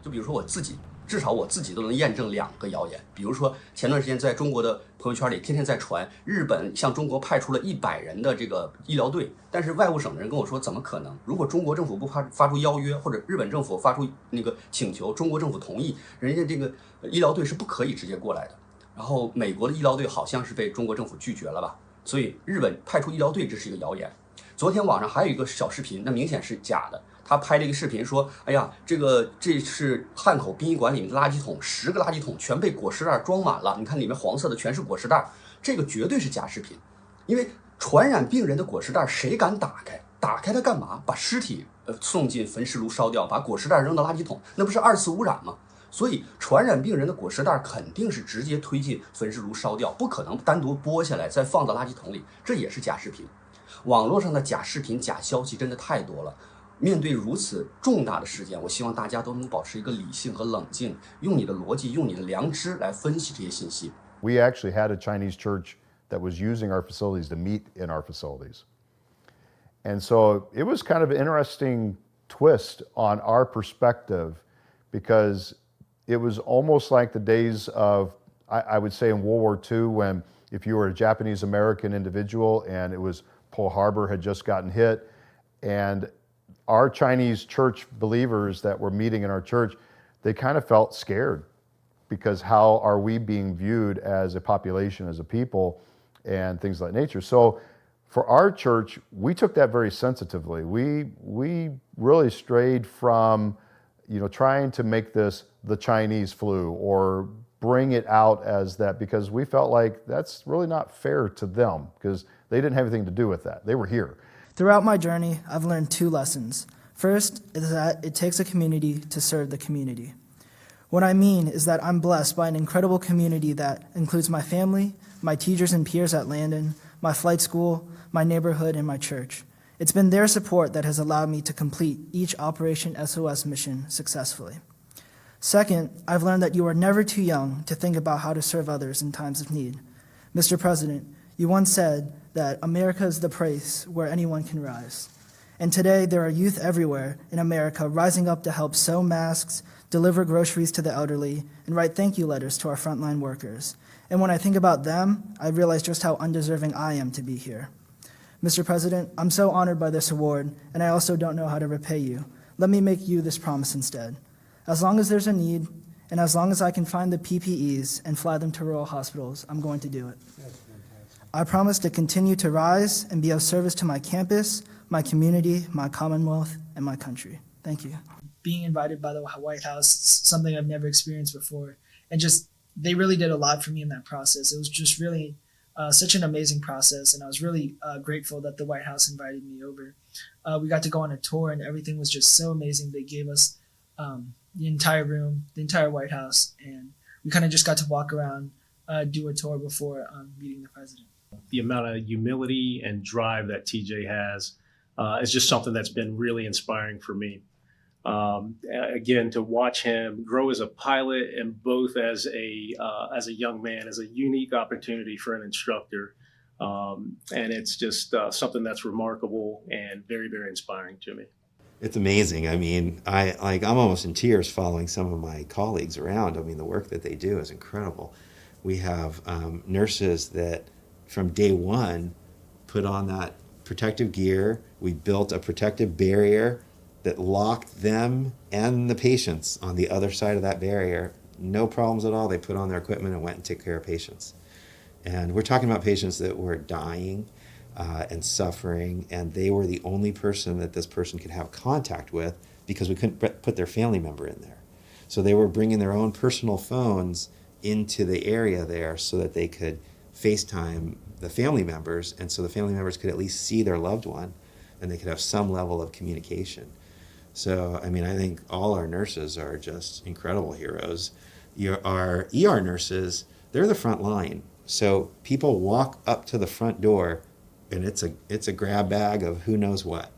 就比如说我自己，至少我自己都能验证2个谣言。比如说前段时间在中国的朋友圈里，天天在传日本向中国派出了100人的这个医疗队，但是外务省的人跟我说，怎么可能？如果中国政府不发出邀约，或者日本政府发出那个请求，中国政府同意，人家这个医疗队是不可以直接过来的。然后美国的医疗队好像是被中国政府拒绝了吧？所以日本派出医疗队，这是一个谣言。昨天网上还有一个小视频，那明显是假的。他拍了一个视频说：“哎呀，这是汉口殡仪馆里面的垃圾桶，10个垃圾桶全被裹尸袋装满了。你看里面黄色的全是裹尸袋，这个绝对是假视频。因为传染病人的裹尸袋谁敢打开？打开它干嘛？把尸体送进焚尸炉烧掉，把裹尸袋扔到垃圾桶，那不是2次污染吗？所以传染病人的裹尸袋肯定是直接推进焚尸炉烧掉，不可能单独剥下来再放到垃圾桶里，这也是假视频。网络上的假视频、假消息真的太多了。”面对如此重大的事件，我希望大家都能保持一个理性和冷静，用你的逻辑，用你的良知来分析这些信息。 We actually had a Chinese church that was using our facilities to meet in our facilities. And so it was kind of an interesting twist on our perspective because it was almost like the days of, I would say in World War II, when if you were a Japanese American individual and it was Pearl Harbor had just gotten hit, and our Chinese church believers that were meeting in our church, they kind of felt scared because how are we being viewed as a population, as a people, and things like nature. So for our church, we took that very sensitively. We really strayed from, trying to make this the Chinese flu or bring it out as that, because we felt like that's really not fair to them because they didn't have anything to do with that. They were here. Throughout my journey, I've learned 2 lessons. First is that it takes a community to serve the community. What I mean is that I'm blessed by an incredible community that includes my family, my teachers and peers at Landon, my flight school, my neighborhood, and my church. It's been their support that has allowed me to complete each Operation SOS mission successfully. Second, I've learned that you are never too young to think about how to serve others in times of need. Mr. President, you once said that America is the place where anyone can rise. And today, there are youth everywhere in America rising up to help sew masks, deliver groceries to the elderly, and write thank you letters to our frontline workers. And when I think about them, I realize just how undeserving I am to be here. Mr. President, I'm so honored by this award, and I also don't know how to repay you. Let me make you this promise instead. As long as there's a need, and as long as I can find the PPEs and fly them to rural hospitals, I'm going to do it. I promise to continue to rise and be of service to my campus, my community, my Commonwealth, and my country. Thank you. Being invited by the White House is something I've never experienced before. And they really did a lot for me in that process. It was just really such an amazing process. And I was really grateful that the White House invited me over. We got to go on a tour and everything was just so amazing. They gave us the entire room, the entire White House. And we kind of just got to walk around, do a tour before meeting the president. The amount of humility and drive that TJ has is just something that's been really inspiring for me. Again, to watch him grow as a pilot and both as a young man is a unique opportunity for an instructor. And it's just something that's remarkable and very, very inspiring to me. It's amazing. I mean, I'm almost in tears following some of my colleagues around. I mean, the work that they do is incredible. We have nurses that from day one put on that protective gear. We built a protective barrier that locked them and the patients on the other side of that barrier. No problems at all. They put on their equipment and went and took care of patients. And we're talking about patients that were dying and suffering, and they were the only person that this person could have contact with because we couldn't put their family member in there. So they were bringing their own personal phones into the area there so that they could FaceTime the family members, and so the family members could at least see their loved one and they could have some level of communication. So, I mean, I think all our nurses are just incredible heroes. Our ER nurses, they're the front line. So people walk up to the front door and it's a grab bag of who knows what,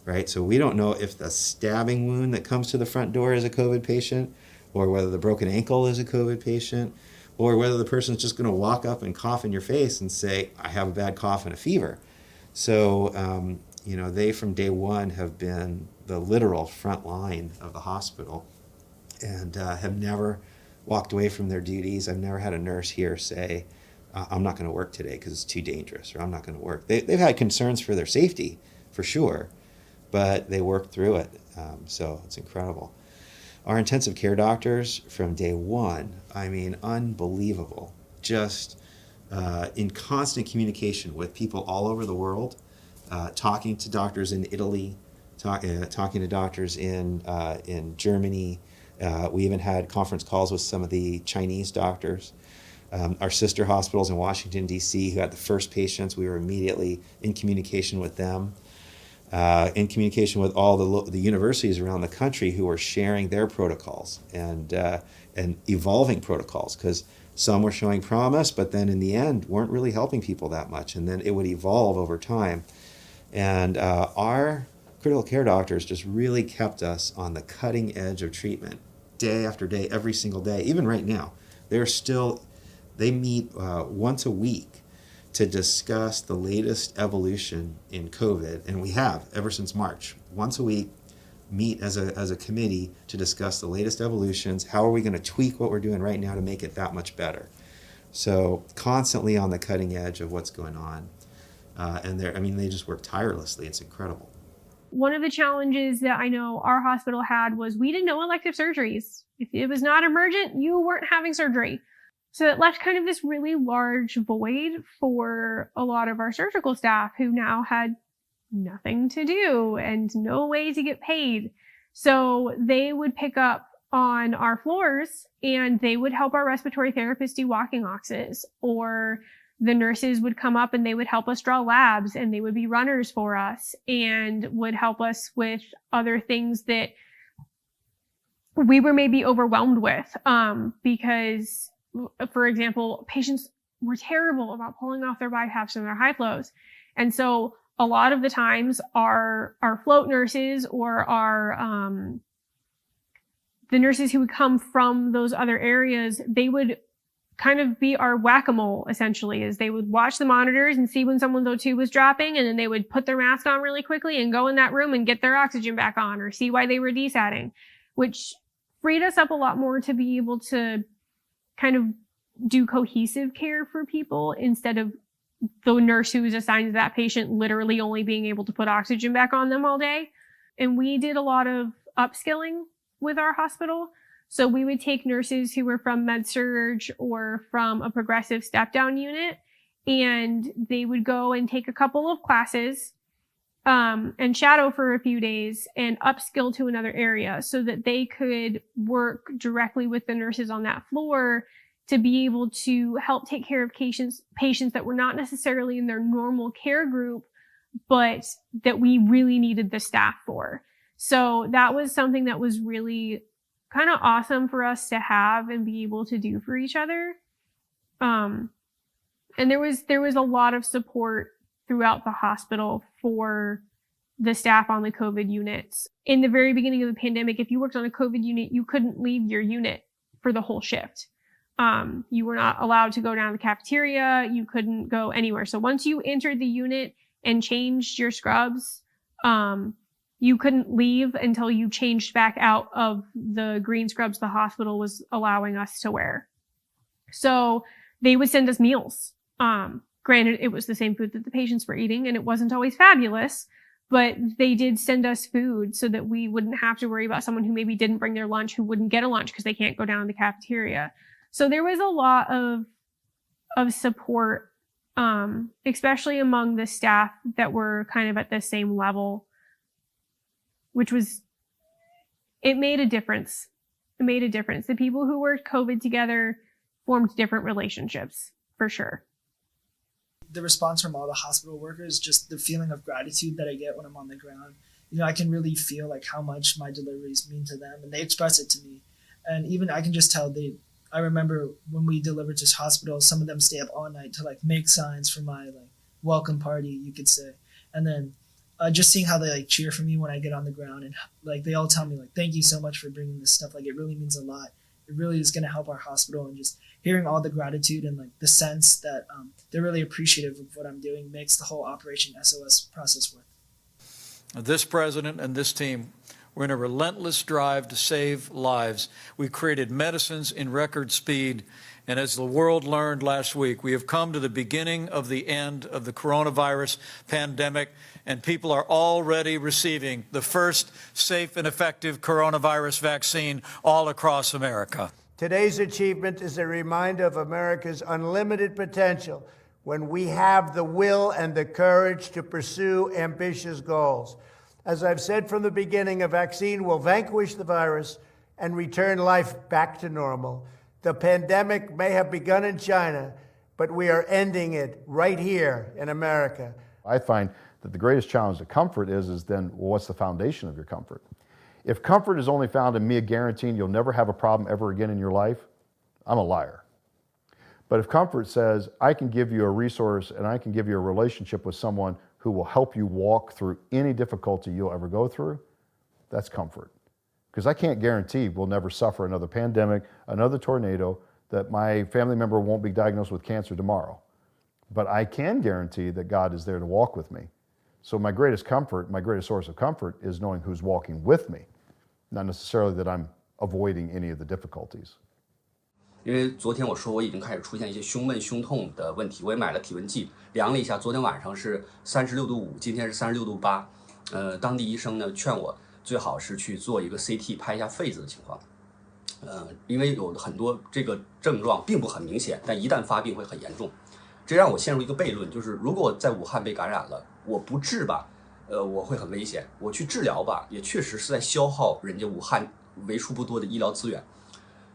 right? So we don't know if the stabbing wound that comes to the front door is a COVID patient or whether the broken ankle is a COVID patient or whether the person's just going to walk up and cough in your face and say, I have a bad cough and a fever. So, they from day one have been the literal front line of the hospital and have never walked away from their duties. I've never had a nurse here say, I'm not going to work today because it's too dangerous, or I'm not going to work. They've had concerns for their safety, for sure, but they worked through it. So it's incredible. Our intensive care doctors from day one, unbelievable. Just in constant communication with people all over the world, talking to doctors in Italy, talking to doctors in Germany. We even had conference calls with some of the Chinese doctors. Our sister hospitals in Washington, D.C., who had the first patients, we were immediately in communication with them. In communication with all the universities around the country who were sharing their protocols and evolving protocols, because some were showing promise, but then in the end weren't really helping people that much, and then it would evolve over time. And our critical care doctors just really kept us on the cutting edge of treatment day after day, every single day. Even right now, they meet once a week to discuss the latest evolution in COVID, and we have ever since March. Once a week, meet as a committee to discuss the latest evolutions. How are we going to tweak what we're doing right now to make it that much better? So constantly on the cutting edge of what's going on, and they just work tirelessly. It's incredible. One of the challenges that I know our hospital had was we didn't know elective surgeries. If it was not emergent, you weren't having surgery. So it left kind of this really large void for a lot of our surgical staff who now had nothing to do and no way to get paid. So they would pick up on our floors and they would help our respiratory therapists do walking oxes, or the nurses would come up and they would help us draw labs, and they would be runners for us and would help us with other things that we were maybe overwhelmed with, because, for example, patients were terrible about pulling off their BiPAPs and their high flows. And so a lot of the times our float nurses or the nurses who would come from those other areas, they would kind of be our whack-a-mole, essentially, is they would watch the monitors and see when someone's O2 was dropping, and then they would put their mask on really quickly and go in that room and get their oxygen back on, or see why they were desatting, which freed us up a lot more to be able to kind of do cohesive care for people instead of the nurse who was assigned to that patient literally only being able to put oxygen back on them all day. And we did a lot of upskilling with our hospital. So we would take nurses who were from med-surg or from a progressive step-down unit, and they would go and take a couple of classes and shadow for a few days and upskill to another area so that they could work directly with the nurses on that floor to be able to help take care of patients that were not necessarily in their normal care group, but that we really needed the staff for. So that was something that was really kind of awesome for us to have and be able to do for each other. And there was a lot of support throughout the hospital for the staff on the COVID units. In the very beginning of the pandemic, if you worked on a COVID unit, you couldn't leave your unit for the whole shift. You were not allowed to go down to the cafeteria. You couldn't go anywhere. So once you entered the unit and changed your scrubs, you couldn't leave until you changed back out of the green scrubs the hospital was allowing us to wear. So they would send us meals. Granted, it was the same food that the patients were eating, and it wasn't always fabulous, but they did send us food so that we wouldn't have to worry about someone who maybe didn't bring their lunch, who wouldn't get a lunch because they can't go down to the cafeteria. So there was a lot of support, especially among the staff that were kind of at the same level, which was, it made a difference. It made a difference. The people who worked COVID together formed different relationships, for sure. The response from all the hospital workers, just the feeling of gratitude that I get when I'm on the ground. I can really feel like how much my deliveries mean to them, and they express it to me. And even I can just tell I remember when we delivered to hospital, some of them stay up all night to make signs for my welcome party, you could say. And then just seeing how they cheer for me when I get on the ground, and they all tell me thank you so much for bringing this stuff. It really means a lot. it really is going to help our hospital. And just hearing all the gratitude and like the sense that they're really appreciative of what I'm doing makes the whole Operation SOS process worth it. This president and this team were in a relentless drive to save lives. We created medicines in record speed. And as the world learned last week, we have come to the beginning of the end of the coronavirus pandemic, and people are already receiving the first safe and effective coronavirus vaccine all across America. Today's achievement is a reminder of America's unlimited potential when we have the will and the courage to pursue ambitious goals. As I've said from the beginning, a vaccine will vanquish the virus and return life back to normal. The pandemic may have begun in China, but we are ending it right here in America. I find that the greatest challenge to comfort is then, well, what's the foundation of your comfort? If comfort is only found in me guaranteeing you'll never have a problem ever again in your life, I'm a liar. But if comfort says, I can give you a resource and I can give you a relationship with someone who will help you walk through any difficulty you'll ever go through, that's comfort. Because I can't guarantee we'll never suffer another pandemic, another tornado, that my family member won't be diagnosed with cancer tomorrow. But I can guarantee that God is there to walk with me. So my greatest comfort, my greatest source of comfort is knowing who's walking with me, not necessarily that I'm avoiding any of the difficulties. 因为昨天我说我已经开始出现一些胸闷、胸痛的问题，我也买了体温计，量了一下，昨天晚上是36.5度，今天是36.8度。当地医生呢劝我最好是去做一个 CT 拍一下肺子的情况。因为有很多这个症状并不很明显，但一旦发病会很严重。这让我陷入一个悖论，就是如果我在武汉被感染了，我不治吧，我会很危险；我去治疗吧，也确实是在消耗人家武汉为数不多的医疗资源。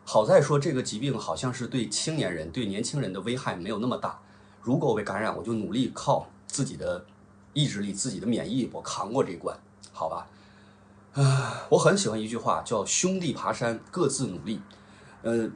好在说这个疾病好像是对青年人、对年轻人的危害没有那么大。如果我被感染，我就努力靠自己的意志力、自己的免疫，我扛过这一关，好吧？我很喜欢一句话，叫"兄弟爬山，各自努力"。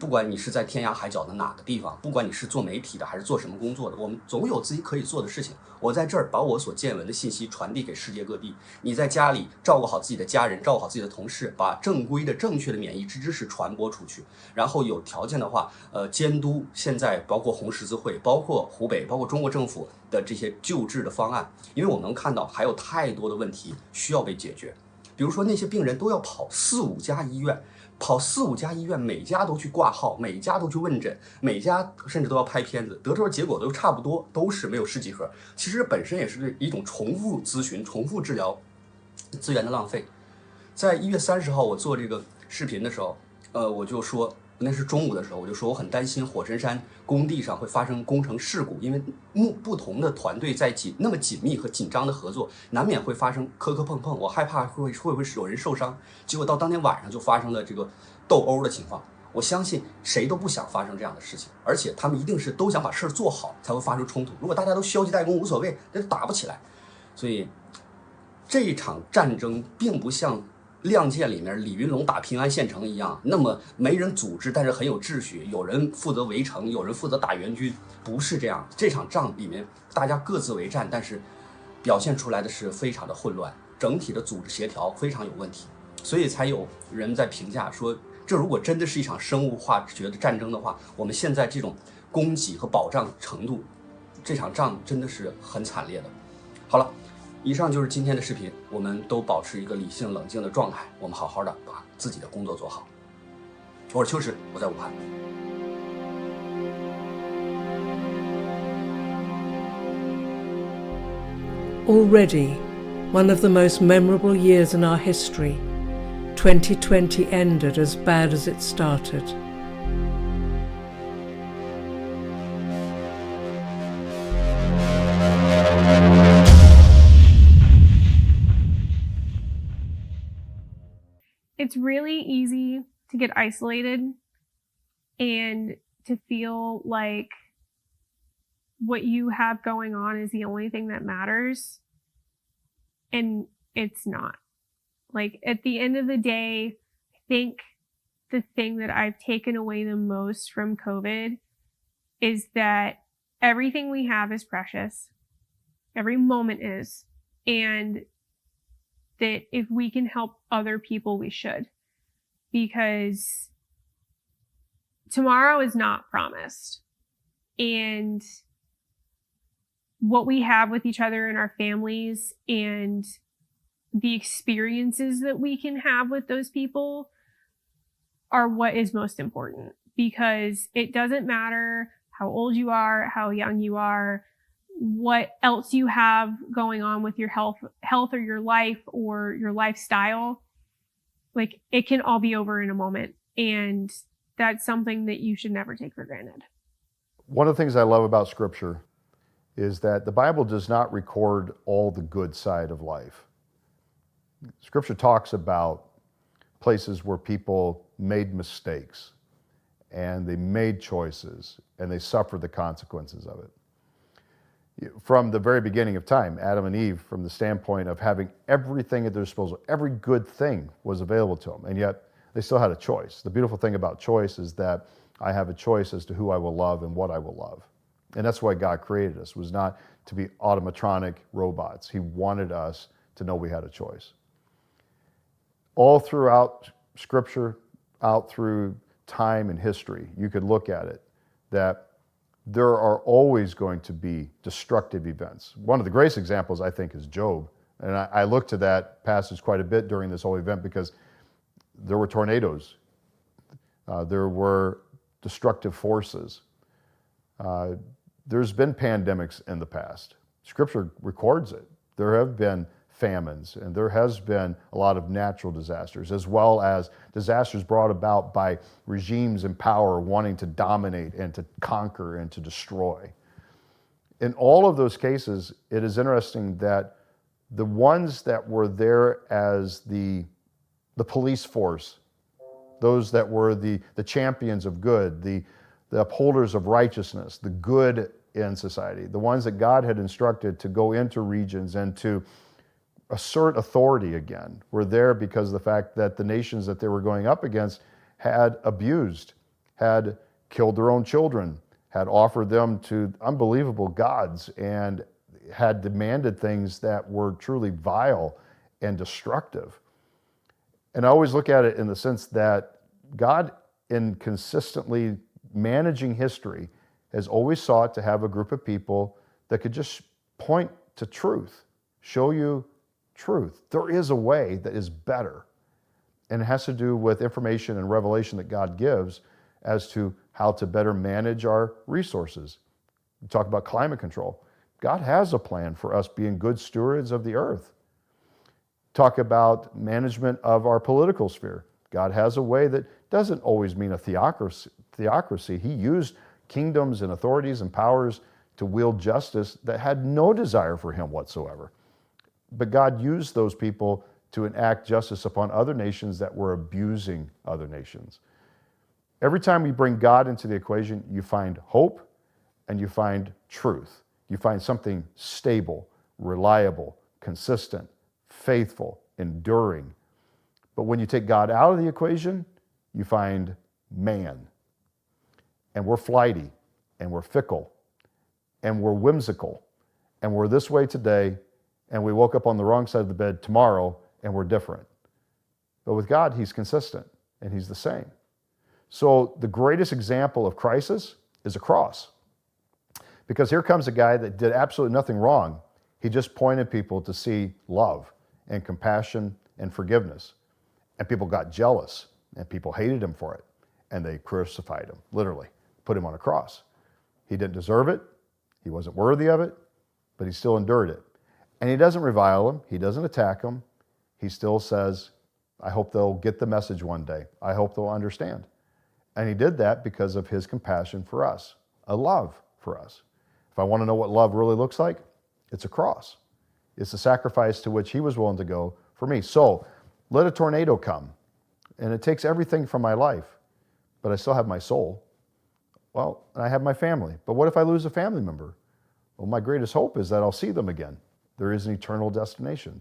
不管你是在天涯海角的哪个地方，不管你是做媒体的还是做什么工作的，我们总有自己可以做的事情。我在这儿把我所见闻的信息传递给世界各地。你在家里照顾好自己的家人，照顾好自己的同事，把正规的、正确的免疫知识传播出去。然后有条件的话，监督现在包括红十字会、包括湖北、包括中国政府的这些救治的方案，因为我能看到还有太多的问题需要被解决。比如说那些病人都要跑4、5家医院。跑4、5家医院，每家都去挂号，每家都去问诊，每家甚至都要拍片子，得出的结果都差不多，都是没有试剂盒。其实本身也是一种重复咨询、重复治疗资源的浪费。在1月30号我做这个视频的时候，我就说，那是中午的时候，我就说我很担心火神山工地上会发生工程事故，因为不同的团队在那么紧密和紧张的合作，难免会发生磕磕碰碰，我害怕会不会有人受伤。结果到当天晚上就发生了这个斗殴的情况。我相信谁都不想发生这样的事情，而且他们一定是都想把事儿做好，才会发生冲突。如果大家都消极怠工无所谓，那就打不起来。所以这一场战争并不像《亮剑》里面李云龙打平安县城一样，那么没人组织，但是很有秩序，有人负责围城，有人负责打援军，不是这样。这场仗里面大家各自为战，但是表现出来的是非常的混乱，整体的组织协调非常有问题，所以才有人在评价说，这如果真的是一场生物化学的战争的话，我们现在这种供给和保障程度，这场仗真的是很惨烈的。好了。以上就是今天的视频，我们都保持一个理性冷静的状态，我们好好的把自己的工作做好。我是秋实，我在武汉。Already, one of the most memorable years in our history, 2020 ended as bad as it started. It's really easy to get isolated and to feel like what you have going on is the only thing that matters. And it's not. Like, at the end of the day, I think the thing that I've taken away the most from COVID is that everything we have is precious. Every moment is. And that if we can help other people, we should. Because tomorrow is not promised. And what we have with each other and our families and the experiences that we can have with those people are what is most important, because it doesn't matter how old you are, how young you are, what else you have going on with your health or your life or your lifestyle. Like, it can all be over in a moment. And that's something that you should never take for granted. One of the things I love about Scripture is that the Bible does not record all the good side of life. Scripture talks about places where people made mistakes and they made choices and they suffered the consequences of it. From the very beginning of time, Adam and Eve, from the standpoint of having everything at their disposal, every good thing was available to them, and yet they still had a choice. The beautiful thing about choice is that I have a choice as to who I will love and what I will love. And that's why God created us, was not to be automatronic robots. He wanted us to know we had a choice. All throughout Scripture, out through time and history, you could look at it, that there are always going to be destructive events. One of the greatest examples, I think, is Job. And I looked to that passage quite a bit during this whole event because there were tornadoes. There were destructive forces. There's been pandemics in the past. Scripture records it. There have been famines, and there has been a lot of natural disasters, as well as disasters brought about by regimes in power wanting to dominate and to conquer and to destroy. In all of those cases, it is interesting that the ones that were there as the police force, those that were the champions of good, the upholders of righteousness, the good in society, the ones that God had instructed to go into regions and to assert authority again, were there because of the fact that the nations that they were going up against had abused, had killed their own children, had offered them to unbelievable gods, and had demanded things that were truly vile and destructive. And I always look at it in the sense that God, in consistently managing history, has always sought to have a group of people that could just point to truth, show you truth. There is a way that is better. And it has to do with information and revelation that God gives as to how to better manage our resources. We talk about climate control. God has a plan for us being good stewards of the earth. Talk about management of our political sphere. God has a way that doesn't always mean a theocracy. He used kingdoms and authorities and powers to wield justice that had no desire for him whatsoever. But God used those people to enact justice upon other nations that were abusing other nations. Every time we bring God into the equation, you find hope and you find truth. You find something stable, reliable, consistent, faithful, enduring. But when you take God out of the equation, you find man. And we're flighty, and we're fickle, and we're whimsical, and we're this way today, and we woke up on the wrong side of the bed tomorrow, and we're different. But with God, he's consistent, and he's the same. So the greatest example of crisis is a cross. Because here comes a guy that did absolutely nothing wrong. He just pointed people to see love and compassion and forgiveness. And people got jealous, and people hated him for it. And they crucified him, literally, put him on a cross. He didn't deserve it. He wasn't worthy of it, but he still endured it. And he doesn't revile him. He doesn't attack him. He still says, I hope they'll get the message one day. I hope they'll understand. And he did that because of his compassion for us, a love for us. If I want to know what love really looks like, it's a cross. It's the sacrifice to which he was willing to go for me. So let a tornado come, and it takes everything from my life, but I still have my soul. Well, and I have my family. But what if I lose a family member? Well, my greatest hope is that I'll see them again. There is an eternal destination.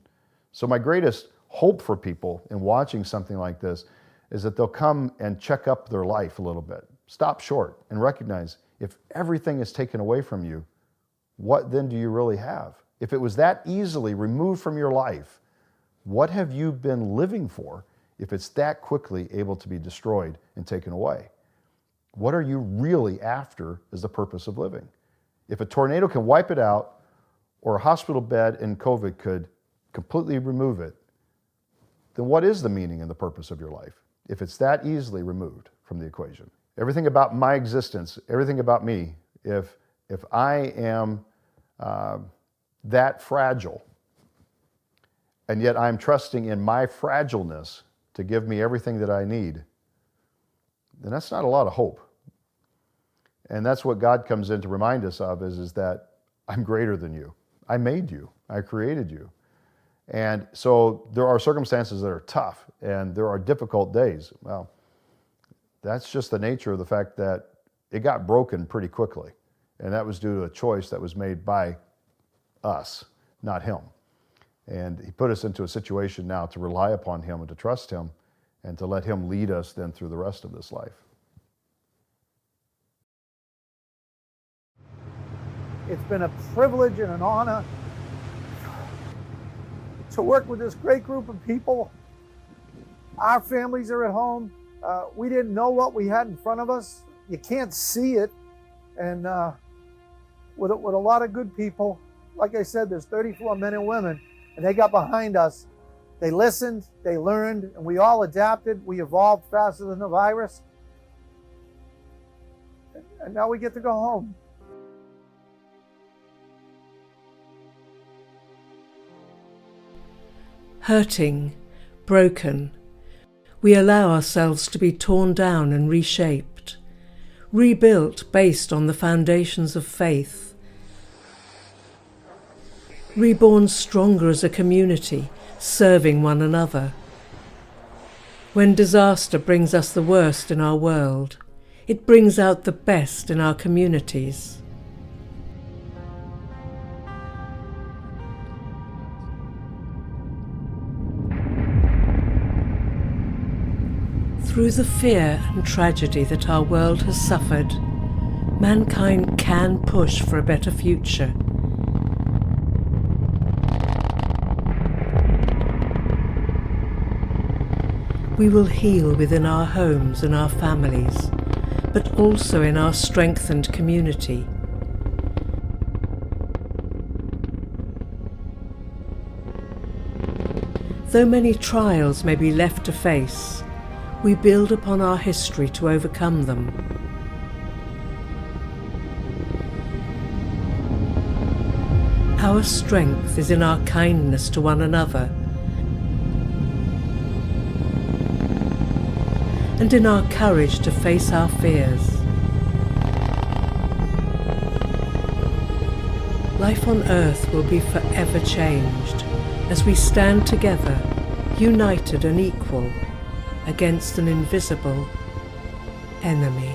So my greatest hope for people in watching something like this is that they'll come and check up their life a little bit. Stop short and recognize if everything is taken away from you, what then do you really have? If it was that easily removed from your life, what have you been living for if it's that quickly able to be destroyed and taken away? What are you really after is the purpose of living? If a tornado can wipe it out, or a hospital bed in COVID could completely remove it, then what is the meaning and the purpose of your life if it's that easily removed from the equation? Everything about my existence, everything about me, if I am that fragile, and yet I'm trusting in my fragileness to give me everything that I need, then that's not a lot of hope. And that's what God comes in to remind us of, is that I'm greater than you. I made you. I created you. And so there are circumstances that are tough, and there are difficult days. Well, that's just the nature of the fact that it got broken pretty quickly. And that was due to a choice that was made by us, not him. And he put us into a situation now to rely upon him and to trust him and to let him lead us then through the rest of this life. It's been a privilege and an honor to work with this great group of people. Our families are at home. We didn't know what we had in front of us. You can't see it. And with a lot of good people, like I said, there's 34 men and women, and they got behind us. They listened, they learned, and we all adapted. We evolved faster than the virus. And now we get to go home. Hurting, broken, we allow ourselves to be torn down and reshaped, rebuilt based on the foundations of faith, reborn stronger as a community, serving one another. When disaster brings us the worst in our world, it brings out the best in our communities. Through the fear and tragedy that our world has suffered, mankind can push for a better future. We will heal within our homes and our families, but also in our strengthened community. Though many trials may be left to face, we build upon our history to overcome them. Our strength is in our kindness to one another and in our courage to face our fears. Life on Earth will be forever changed as we stand together, united and equal, against an invisible enemy.